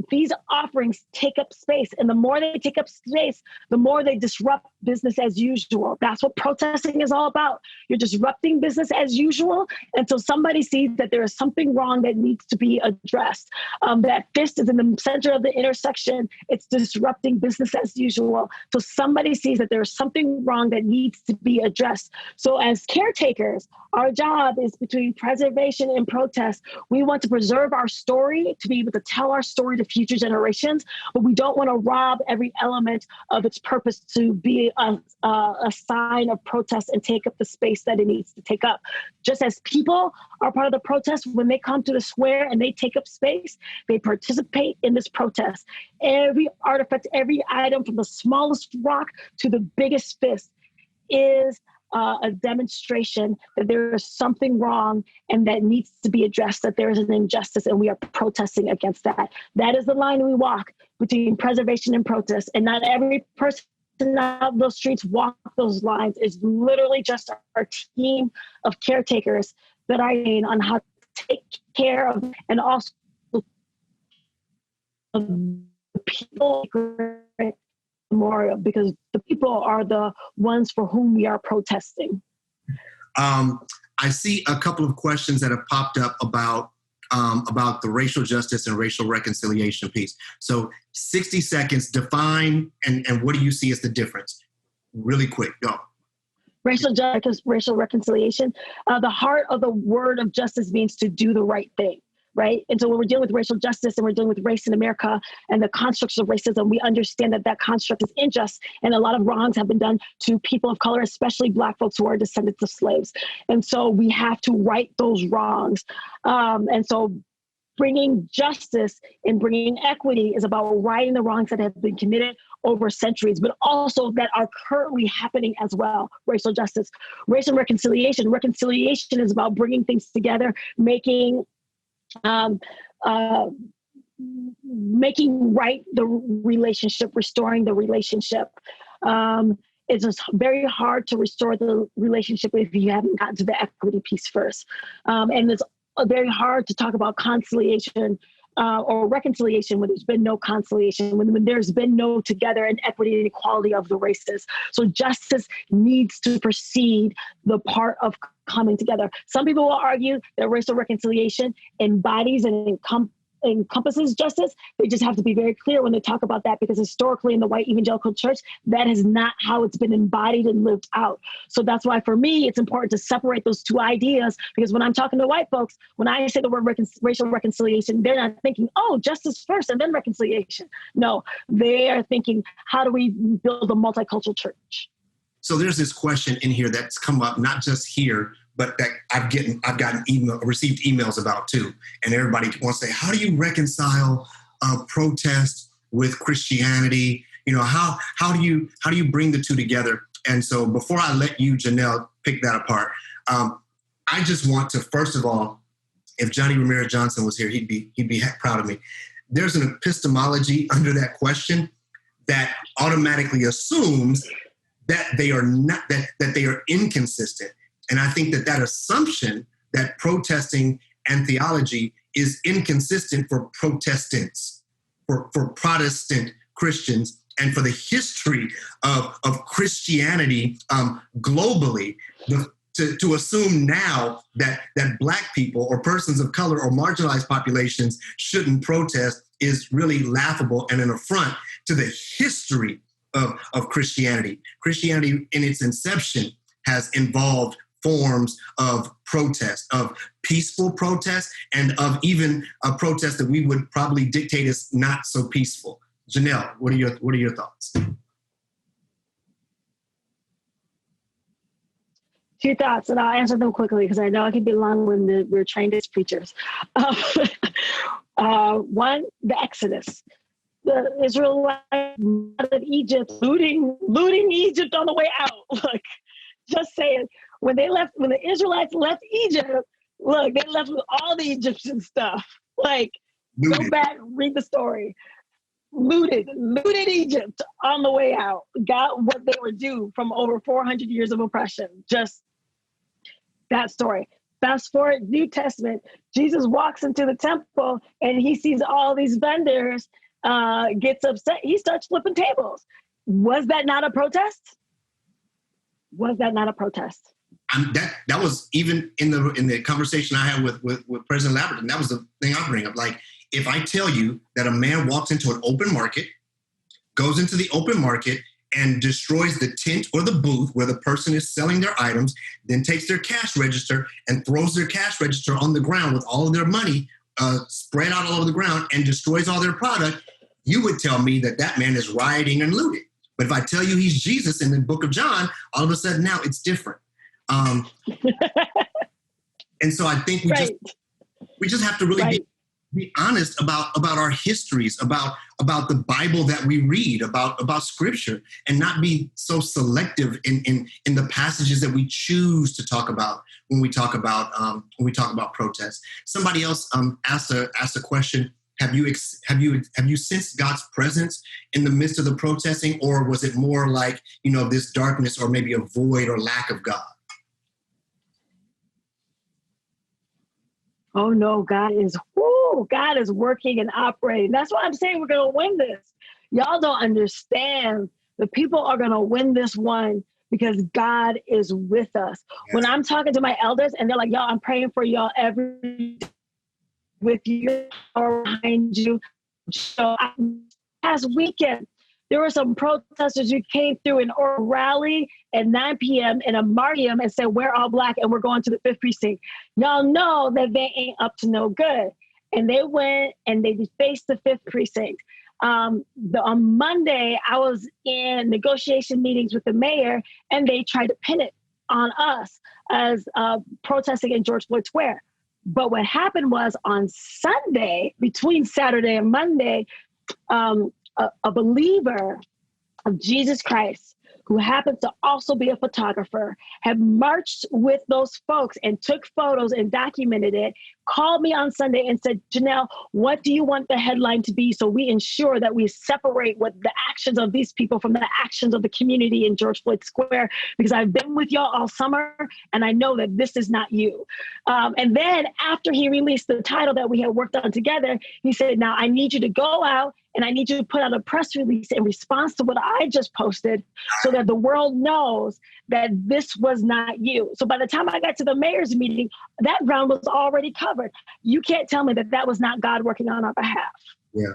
These offerings take up space, and the more they take up space, the more they disrupt business as usual. That's what protesting is all about. You're disrupting business as usual until somebody sees that there is something wrong that needs to be addressed. That fist is in the center of the intersection. It's disrupting business as usual. So somebody sees that there is something wrong that needs to be addressed. So as caretakers, our job is between preservation and protest. We want to preserve our story, to be able to tell our story to future generations, but we don't want to rob every element of its purpose to be a sign of protest and take up the space that it needs to take up. Just as people are part of the protest, when they come to the square and they take up space, they participate in this protest. Every artifact, every item from the smallest rock to the biggest fist is a demonstration that there is something wrong and that needs to be addressed, that there is an injustice, and we are protesting against that. That is the line we walk between preservation and protest, and not every person out those streets walk those lines. It's literally just our team of caretakers that are in on how to take care of, and also of the people memorial, because the people are the ones for whom we are protesting. I see a couple of questions that have popped up about the racial justice and racial reconciliation piece. So 60 seconds, define and what do you see as the difference? Really quick, go. Racial justice, racial reconciliation. The heart of the word of justice means to do the right thing, right? And so when we're dealing with racial justice and we're dealing with race in America and the constructs of racism, we understand that that construct is unjust, and a lot of wrongs have been done to people of color, especially Black folks who are descendants of slaves. And so we have to right those wrongs. And so bringing justice and bringing equity is about righting the wrongs that have been committed over centuries, but also that are currently happening as well. Racial justice, racial reconciliation. Reconciliation is about bringing things together, making right the relationship, restoring the relationship. It's just very hard to restore the relationship if you haven't gotten to the equity piece first. And it's very hard to talk about conciliation or reconciliation when there's been no conciliation, when there's been no together and equity and equality of the races. So justice needs to precede the part of coming together. Some people will argue that racial reconciliation embodies and encompasses justice. They just have to be very clear when they talk about that, because historically in the white evangelical church, that is not how it's been embodied and lived out. So that's why for me, it's important to separate those two ideas, because when I'm talking to white folks, when I say the word racial reconciliation, they're not thinking, oh, justice first and then reconciliation. No, they are thinking, how do we build a multicultural church? So there's this question in here that's come up, not just here, but that I've received emails about too. And everybody wants to say, how do you reconcile protest with Christianity? You know, how do you bring the two together? And so before I let you, Jeanelle, pick that apart, I just want to, first of all, if Johnny Ramirez Johnson was here, he'd be proud of me. There's an epistemology under that question that automatically assumes that they are not, that they are inconsistent. And I think that assumption that protesting and theology is inconsistent for Protestants, for Protestant Christians, and for the history of Christianity globally, to assume now that Black people or persons of color or marginalized populations shouldn't protest is really laughable and an affront to the history of Christianity. Christianity in its inception has involved forms of protest, of peaceful protest, and of even a protest that we would probably dictate as not so peaceful. Jeanelle, what are your thoughts? Two thoughts, and I'll answer them quickly because I know I can be long-winded. We're trained as preachers. One, the Exodus. The Israelites out of Egypt, looting Egypt on the way out. Look, just saying, when the Israelites left Egypt, look, they left with all the Egyptian stuff. Like, go back, read the story. Looted Egypt on the way out. Got what they were due from over 400 years of oppression. Just that story. Fast forward, New Testament, Jesus walks into the temple and he sees all these vendors, gets upset. He starts flipping tables. Was that not a protest? Was that not a protest? That was even in the conversation I had with President Laverton. That was the thing I bring up. Like, if I tell you that a man walks into an open market, goes into the open market and destroys the tent or the booth where the person is selling their items, then takes their cash register and throws their cash register on the ground with all of their money spread out all over the ground and destroys all their product, you would tell me that man is rioting and looting. But if I tell you he's Jesus in the book of John, all of a sudden now it's different. And so I think we just have to really be honest about our histories, about the Bible that we read, about Scripture, and not be so selective in the passages that we choose to talk about when we talk about protests. Somebody else asked a question. Have you sensed God's presence in the midst of the protesting, or was it more like, this darkness or maybe a void or lack of God? Oh no, God is working and operating. That's why I'm saying we're going to win this. Y'all don't understand the people are going to win this one because God is with us. Yes. When I'm talking to my elders and they're like, y'all, I'm praying for y'all every day with your power behind you. So last weekend, there were some protesters who came through an oral rally at 9 p.m. in a Martium and said, we're all Black and we're going to the 5th precinct. Y'all know that they ain't up to no good. And they went and they faced the 5th precinct. On Monday, I was in negotiation meetings with the mayor and they tried to pin it on us as protesting in George Floyd Square. But what happened was on Sunday, between Saturday and Monday, a believer of Jesus Christ, who happens to also be a photographer, had marched with those folks and took photos and documented it, called me on Sunday and said, Jeanelle, what do you want the headline to be so we ensure that we separate what the actions of these people from the actions of the community in George Floyd Square? Because I've been with y'all all summer and I know that this is not you. And then after he released the title that we had worked on together, he said, now I need you to go out and I need you to put out a press release in response to what I just posted so that the world knows that this was not you. So by the time I got to the mayor's meeting, that ground was already covered. You can't tell me that that was not God working on our behalf. Yeah.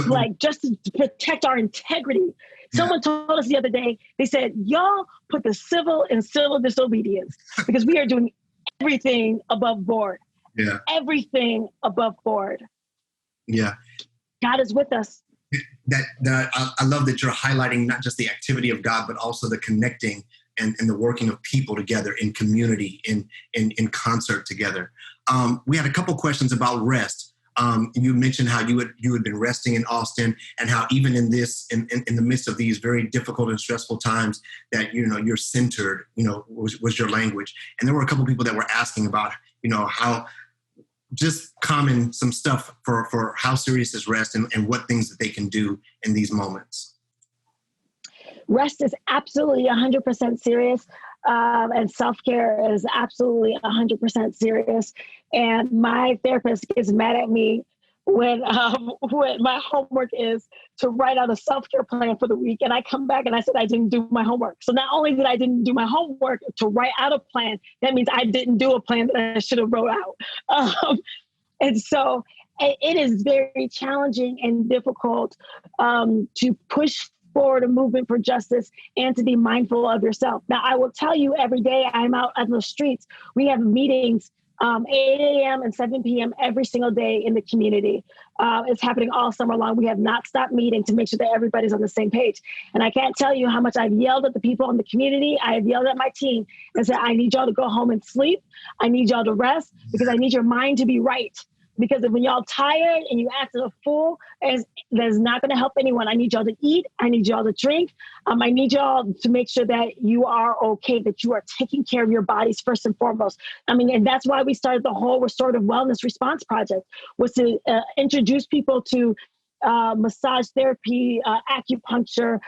Like just to protect our integrity. Yeah. Someone told us the other day, they said, y'all put the civil in civil disobedience because we are doing everything above board. Yeah. Everything above board. Yeah. God is with us. I love that you're highlighting not just the activity of God, but also the connecting and the working of people together in community, in concert together. We had a couple questions about rest. You mentioned how you had been resting in Austin, and how even in the midst of these very difficult and stressful times, that you're centered. Was your language. And there were a couple people that were asking about how. Just some stuff for how serious is rest and what things that they can do in these moments. Rest is absolutely 100% serious, and self-care is absolutely 100% serious. And my therapist gets mad at me when my homework is to write out a self-care plan for the week. And I come back and I said I didn't do my homework. So not only did I didn't do my homework to write out a plan, that means I didn't do a plan that I should have wrote out. And so it is very challenging and difficult to push forward a movement for justice and to be mindful of yourself. Now, I will tell you, every day I'm out on the streets, we have meetings 8 a.m. and 7 p.m. every single day in the community. It's happening all summer long. We have not stopped meeting to make sure that everybody's on the same page. And I can't tell you how much I've yelled at the people in the community. I've yelled at my team and said, I need y'all to go home and sleep. I need y'all to rest because I need your mind to be right. Because when y'all tired and you act as a fool, that's not going to help anyone. I need y'all to eat. I need y'all to drink. I need y'all to make sure that you are okay, that you are taking care of your bodies first and foremost. And that's why we started the whole Restorative Wellness Response Project, was to introduce people to massage therapy, acupuncture,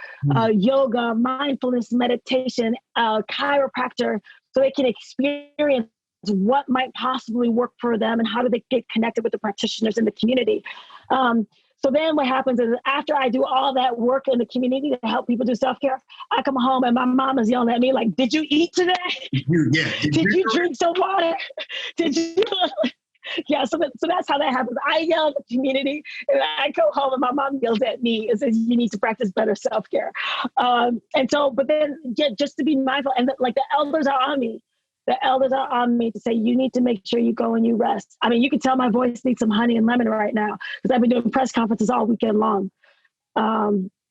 yoga, mindfulness, meditation, chiropractor, so they can experience what might possibly work for them and how do they get connected with the practitioners in the community. So then what happens is after I do all that work in the community to help people do self-care, I come home and my mom is yelling at me like, did you eat today? Yeah. Did you drink some water? Did you? Yeah, so that's how that happens. I yell at the community and I go home and my mom yells at me and says, you need to practice better self-care. But then just to be mindful, and like the elders are on me. The elders are on me to say, you need to make sure you go and you rest. You can tell my voice needs some honey and lemon right now because I've been doing press conferences all weekend long.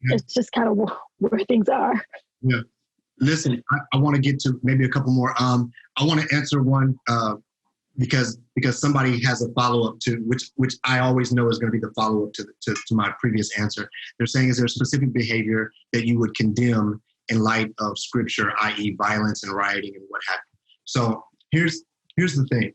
It's just kind of where things are. Yeah. Listen, I want to get to maybe a couple more. I want to answer one because somebody has a follow-up to, which I always know is going to be the follow-up to my previous answer. They're saying, is there specific behavior that you would condemn in light of scripture, i.e. violence and rioting and what have you? So here's the thing.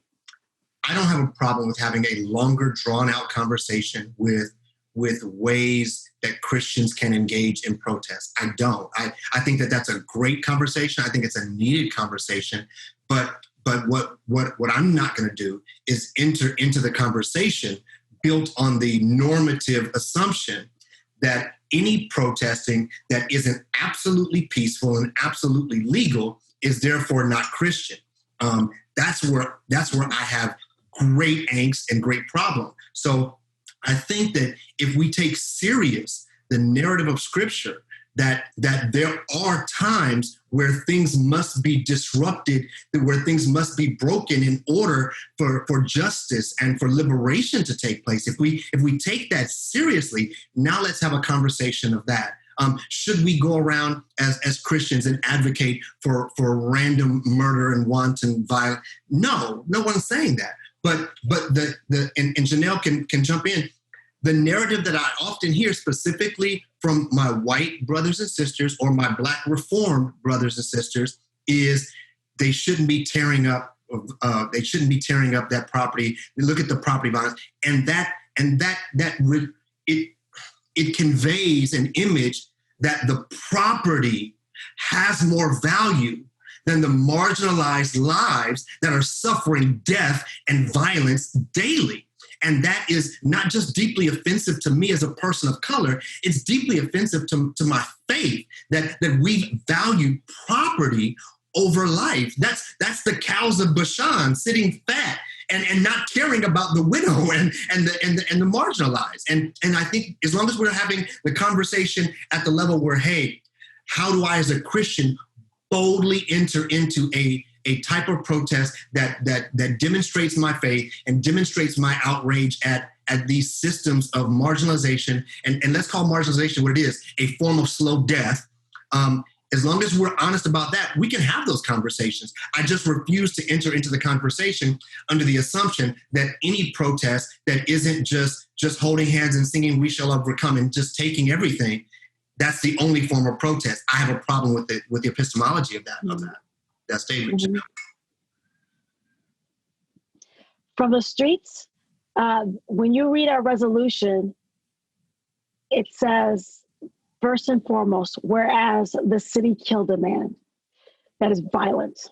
I don't have a problem with having a longer, drawn-out conversation with ways that Christians can engage in protest. I don't. I think that that's a great conversation. I think it's a needed conversation. But what I'm not going to do is enter into the conversation built on the normative assumption that any protesting that isn't absolutely peaceful and absolutely legal is therefore not Christian. That's where I have great angst and great problem. So I think that if we take serious the narrative of Scripture, that there are times where things must be disrupted, where things must be broken in order for justice and for liberation to take place. If we take that seriously, now let's have a conversation of that. Should we go around as Christians and advocate for random murder and wanton violence? No one's saying that. But and Jeanelle can jump in. The narrative that I often hear specifically from my white brothers and sisters or my Black Reformed brothers and sisters is they shouldn't be tearing up that property. They look at the property violence, and it conveys an image that the property has more value than the marginalized lives that are suffering death and violence daily. And that is not just deeply offensive to me as a person of color, it's deeply offensive to my faith that we value property over life. That's the cows of Bashan sitting fat and not caring about the widow and the marginalized. And I think as long as we're having the conversation at the level where, hey, how do I as a Christian boldly enter into a type of protest that demonstrates my faith and demonstrates my outrage at these systems of marginalization, and let's call marginalization what it is, a form of slow death. As long as we're honest about that, we can have those conversations. I just refuse to enter into the conversation under the assumption that any protest that isn't just holding hands and singing "We Shall Overcome" and just taking everything, that's the only form of protest. I have a problem with the epistemology of that statement. Mm-hmm. From the streets, when you read our resolution, it says, first and foremost, whereas the city killed a man, that is violent.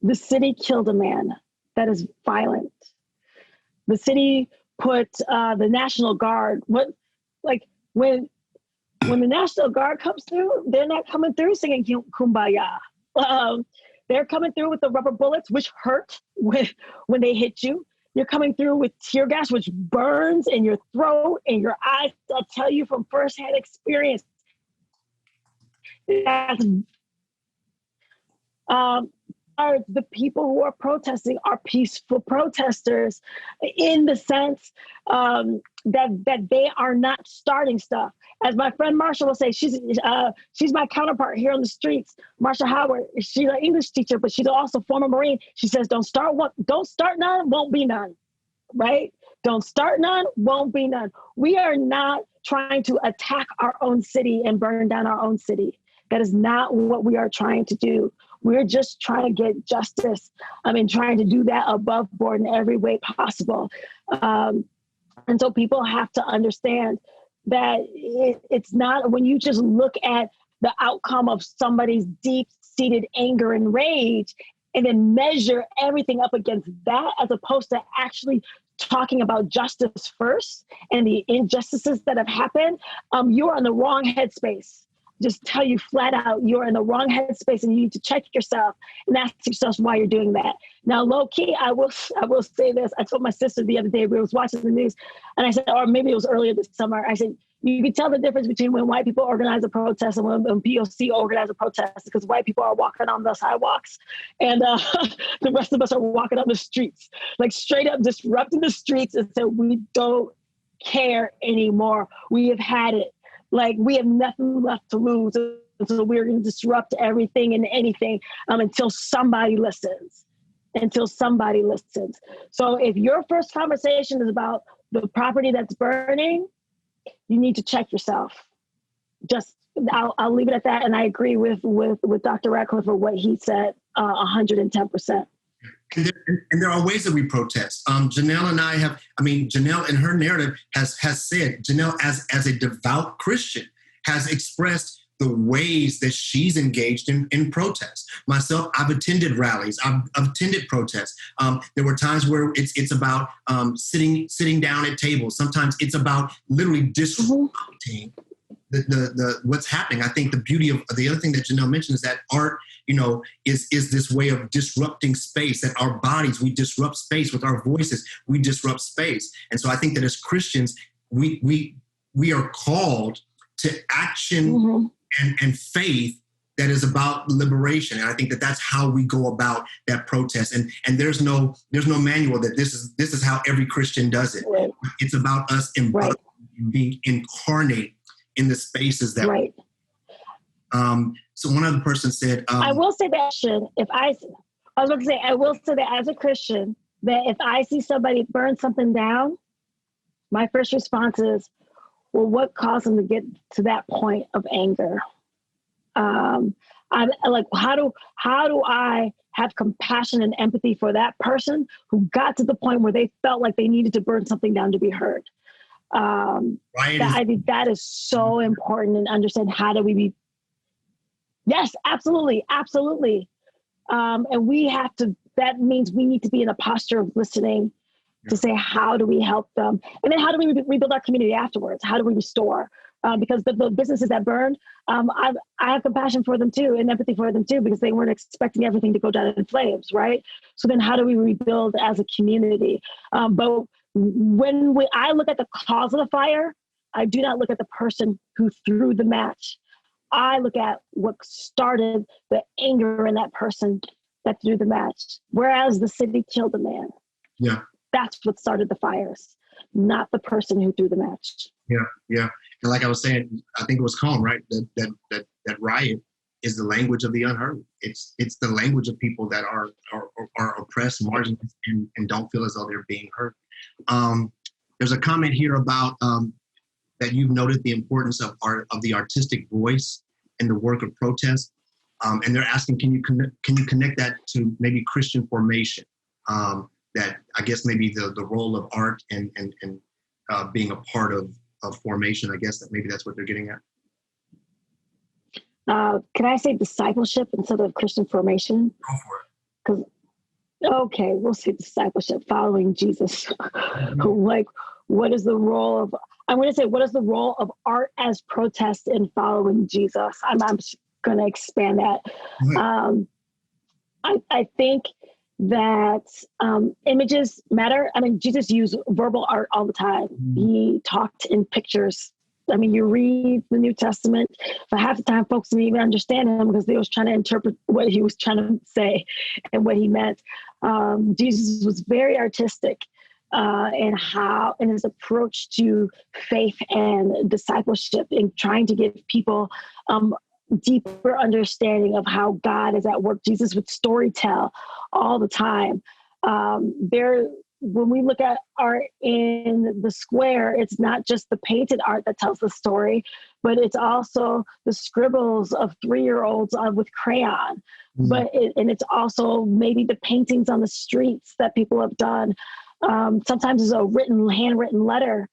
The city killed a man, that is violent. The city put the National Guard, when the National Guard comes through, they're not coming through singing Kumbaya. They're coming through with the rubber bullets, which hurt when they hit you. You're coming through with tear gas, which burns in your throat and your eyes. I'll tell you from firsthand experience. The people who are protesting are peaceful protesters in the sense that they are not starting stuff. As my friend Marsha will say, she's my counterpart here on the streets. Marsha Howard, she's an English teacher, but she's also a former Marine. She says, don't start none, won't be none, right? Don't start none, won't be none. We are not trying to attack our own city and burn down our own city. That is not what we are trying to do. We're just trying to get justice. Trying to do that above board in every way possible. And so people have to understand that it's not, when you just look at the outcome of somebody's deep-seated anger and rage and then measure everything up against that, as opposed to actually talking about justice first and the injustices that have happened, you're in the wrong headspace. Just tell you flat out, you're in the wrong headspace and you need to check yourself and ask yourself why you're doing that. Now, low key, I will say this. I told my sister the other day, we was watching the news, and I said, or maybe it was earlier this summer, I said, you can tell the difference between when white people organize a protest and when POC organize a protest, because white people are walking on the sidewalks and the rest of us are walking on the streets, like straight up disrupting the streets and said, we don't care anymore. We have had it. Like, we have nothing left to lose. So we're going to disrupt everything and anything until somebody listens. So if your first conversation is about the property that's burning, you need to check yourself. I'll leave it at that. And I agree with Dr. Radcliffe for what he said, 110%. And there are ways that we protest. Jeanelle and I Jeanelle in her narrative has said, Jeanelle as a devout Christian has expressed the ways that she's engaged in protest. Myself, I've attended rallies, I've attended protests. There were times where it's about sitting down at tables. Sometimes it's about literally disrupting the what's happening. I think the beauty of the other thing that Jeanelle mentioned is that art, is this way of disrupting space. That our bodies, we disrupt space with our voices. We disrupt space, and so I think that as Christians, we are called to action and faith that is about liberation. And I think that that's how we go about that protest. And there's no manual that this is how every Christian does it. Right. It's about us being incarnate in the spaces that. Right. So one other person said, I will say that I will say that as a Christian, that if I see somebody burn something down, my first response is, well, what caused them to get to that point of anger? I'm like, how do I have compassion and empathy for that person who got to the point where they felt like they needed to burn something down to be heard? I think that is so important, and understand how do we be. Yes, absolutely. Absolutely. And we have to, that means we need to be in a posture of listening to say, how do we help them? And then how do we rebuild our community afterwards? How do we restore? Because the businesses that burned, I have compassion for them too, and empathy for them too, because they weren't expecting everything to go down in flames, right? So then how do we rebuild as a community? But when I look at the cause of the fire, I do not look at the person who threw the match. I look at what started the anger in that person that threw the match, whereas the city killed a man. Yeah. That's what started the fires, not the person who threw the match. Yeah, yeah. And like I was saying, I think it was calm, right? That riot is the language of the unheard. It's the language of people that are oppressed, marginalized, and don't feel as though they're being heard. There's a comment here about that you've noted the importance of the artistic voice in the work of protest, and they're asking, can you connect that to maybe Christian formation? That I guess maybe the role of art and being a part of formation. I guess that maybe that's what they're getting at. Can I say discipleship instead of Christian formation? Go for it. Okay, we'll say discipleship, following Jesus. Like, what is the role of? I'm going to say, what is the role of art as protest in following Jesus? I'm going to expand that. I think that images matter. I mean, Jesus used verbal art all the time. He talked in pictures. I mean, you read the New Testament, for half the time folks didn't even understand him because they was trying to interpret what he was trying to say and what he meant. Jesus was very artistic in his approach to faith and discipleship, in trying to give people deeper understanding of how God is at work. Jesus would storytell all the time. When we look at art in the square, it's not just the painted art that tells the story, but it's also the scribbles of 3-year-olds with crayon. And it's also maybe the paintings on the streets that people have done. Sometimes it's a handwritten letter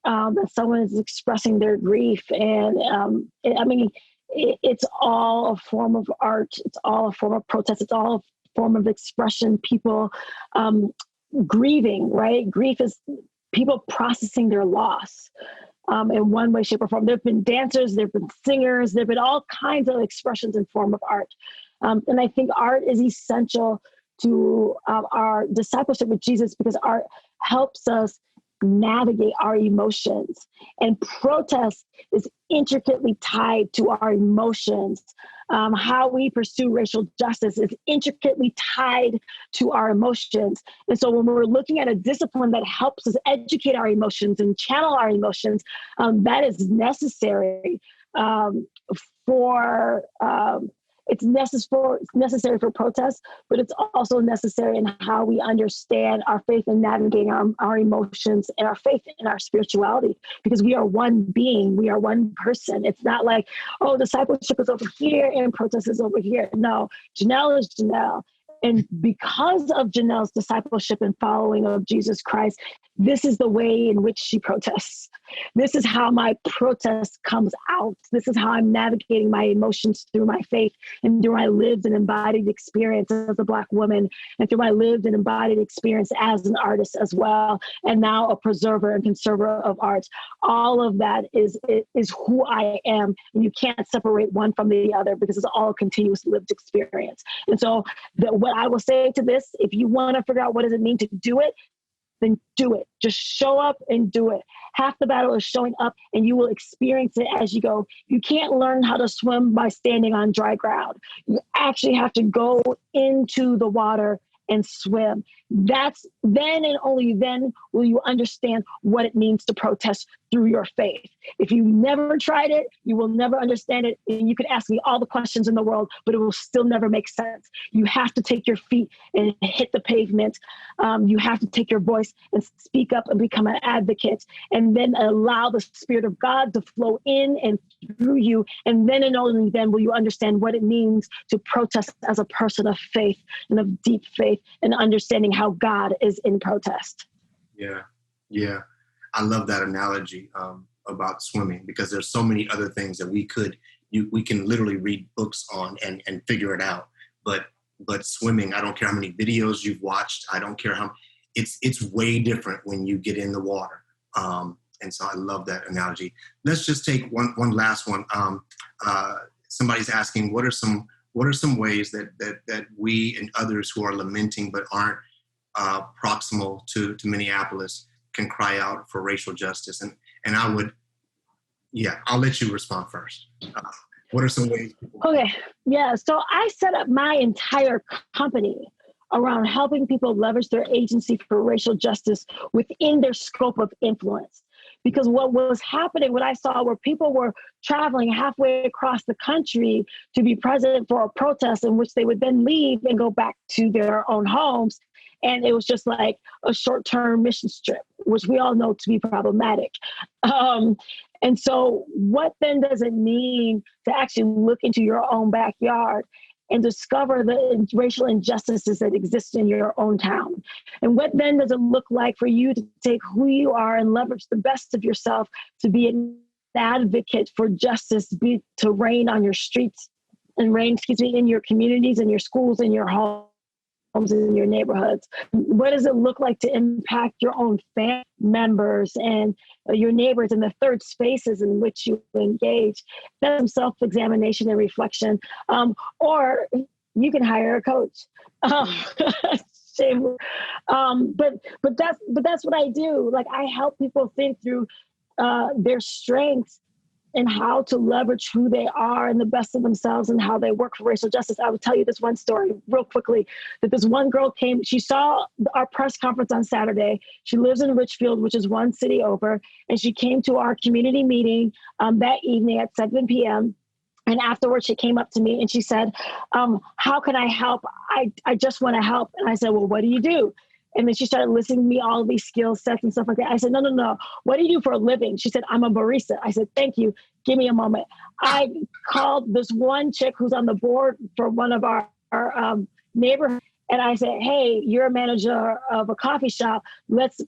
that someone is expressing their grief. And it's all a form of art. It's all a form of protest. It's all a form of expression. People grieving, right? Grief is people processing their loss in one way, shape, or form. There have been dancers, there have been singers, there have been all kinds of expressions in form of art. And I think art is essential to our discipleship with Jesus, because art helps us navigate our emotions, and protest is intricately tied to our emotions. How we pursue racial justice is intricately tied to our emotions. And so when we're looking at a discipline that helps us educate our emotions and channel our emotions, that is necessary it's necessary for protest, but it's also necessary in how we understand our faith and navigating our emotions and our faith and our spirituality, because we are one being, we are one person. It's not like, oh, discipleship is over here and protest is over here. No, Jeanelle is Jeanelle, And because of Jeanelle's discipleship and following of Jesus Christ, this is the way in which she protests. This is how my protest comes out. This is how I'm navigating my emotions through my faith and through my lived and embodied experience as a Black woman, and through my lived and embodied experience as an artist as well, and now a preserver and conserver of arts. All of that is who I am, and you can't separate one from the other because it's all a continuous lived experience. And so what I will say to this, if you want to figure out what does it mean to do it, then do it. Just show up and do it. Half the battle is showing up, and you will experience it as you go. You can't learn how to swim by standing on dry ground. You actually have to go into the water and swim. That's then and only then will you understand what it means to protest through your faith. If you never tried it, you will never understand it. And you can ask me all the questions in the world, but it will still never make sense. You have to take your feet and hit the pavement. You have to take your voice and speak up and become an advocate, and then allow the Spirit of God to flow in and through you. And then and only then will you understand what it means to protest as a person of faith and of deep faith, and understanding how God is in protest. Yeah. I love that analogy about swimming, because there's so many other things that we can literally read books on and figure it out. But swimming, I don't care how many videos you've watched. I don't care it's way different when you get in the water. And so I love that analogy. Let's just take one last one. Somebody's asking, what are some ways that we and others who are lamenting but aren't proximal to Minneapolis can cry out for racial justice? And I'll let you respond first. What are some ways? Okay, yeah. So I set up my entire company around helping people leverage their agency for racial justice within their scope of influence. Because what was happening, what I saw were people were traveling halfway across the country to be present for a protest, in which they would then leave and go back to their own homes. And it was just like a short-term mission trip, which we all know to be problematic. And so what then does it mean to actually look into your own backyard and discover the racial injustices that exist in your own town? And what then does it look like for you to take who you are and leverage the best of yourself to be an advocate for justice, to reign on your streets and reign, in your communities and your schools and your homes in your neighborhoods? What does it look like to impact your own family members and your neighbors in the third spaces in which you engage? That's some self-examination and reflection. Or you can hire a coach. Shame. But that's what I do. Like, I help people think through their strengths and how to leverage who they are and the best of themselves and how they work for racial justice. I will tell you this one story real quickly, that this one girl came, she saw our press conference on Saturday. She lives in Richfield, which is one city over, and she came to our community meeting that evening at 7 p.m. And afterwards, she came up to me and she said, how can I help? I just want to help. And I said, well, what do you do? And then she started listing me all of these skill sets and stuff like that. I said, no. What do you do for a living? She said, I'm a barista. I said, thank you. Give me a moment. I called this one chick who's on the board for one of our neighborhoods. And I said, hey, you're a manager of a coffee shop. Let's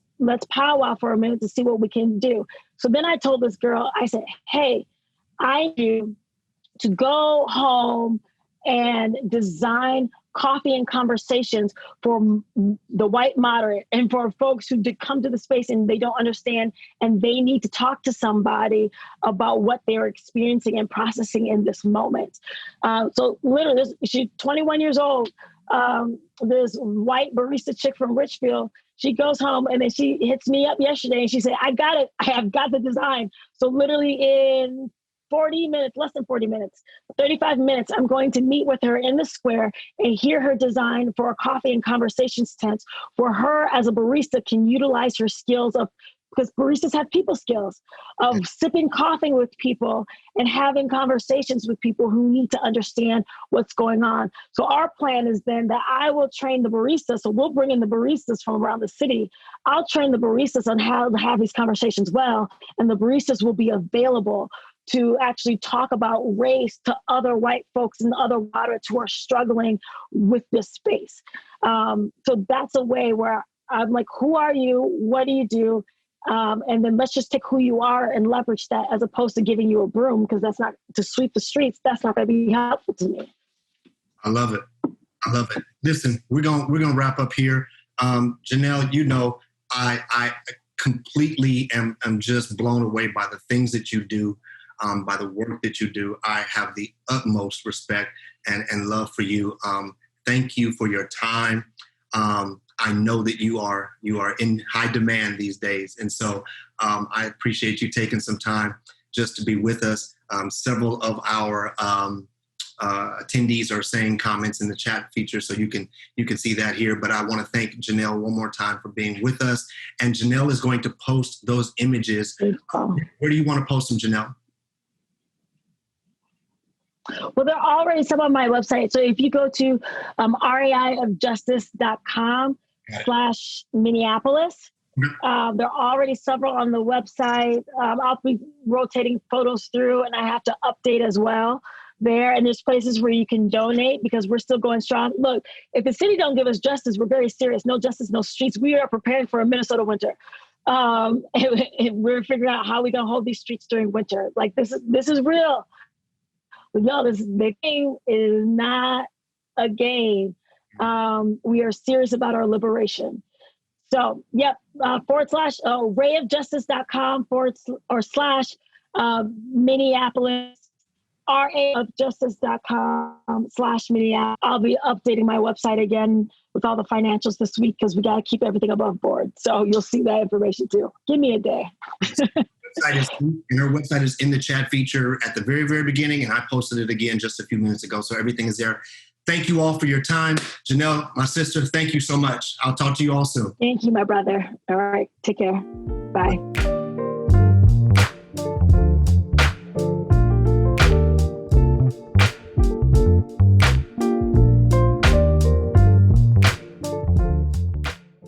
powwow for a minute to see what we can do. So then I told this girl, I said, hey, I need you to go home and design coffee and conversations for the white moderate and for folks who did come to the space and they don't understand and they need to talk to somebody about what they're experiencing and processing in this moment. So literally, she's 21 years old. This white barista chick from Richfield, she goes home and then she hits me up yesterday and she said, I got it. I have got the design. So literally in 40 minutes, less than 40 minutes, 35 minutes, I'm going to meet with her in the square and hear her design for a coffee and conversations tent where her as a barista can utilize her skills of, because baristas have people skills, of sipping coffee with people and having conversations with people who need to understand what's going on. So our plan is then that I will train the baristas. So we'll bring in the baristas from around the city. I'll train the baristas on how to have these conversations well, and the baristas will be available to actually talk about race to other white folks and other moderates who are struggling with this space. So that's a way where I'm like, who are you? What do you do? And then let's just take who you are and leverage that, as opposed to giving you a broom, because that's not to sweep the streets. That's not going to be helpful to me. I love it. I love it. Listen, we're gonna wrap up here. Jeanelle, you know, I completely am just blown away by the things that you do, by the work that you do. I have the utmost respect and love for you. Thank you for your time. I know that you are in high demand these days. And so I appreciate you taking some time just to be with us. Several of our attendees are saying comments in the chat feature, so you can see that here. But I want to thank Jeanelle one more time for being with us. And Jeanelle is going to post those images. Where do you want to post them, Jeanelle? Well, they're already some on my website. So if you go to reiofjustice.com/Minneapolis, there are already several on the website. I'll be rotating photos through, and I have to update as well there. And there's places where you can donate, because we're still going strong. Look, if the city don't give us justice, we're very serious. No justice, no streets. We are preparing for a Minnesota winter. And we're figuring out how we're going to hold these streets during winter. Like, this is real. But no, the game is not a game. We are serious about our liberation. So, yep, /Minneapolis, RAofjustice.com/Minneapolis. I'll be updating my website again with all the financials this week, because we got to keep everything above board. So you'll see that information too. Give me a day. Her website is in the chat feature at the very, very beginning, and I posted it again just a few minutes ago. So everything is there. Thank you all for your time. Jeanelle, my sister, thank you so much. I'll talk to you all soon. Thank you, my brother. All right. Take care. Bye.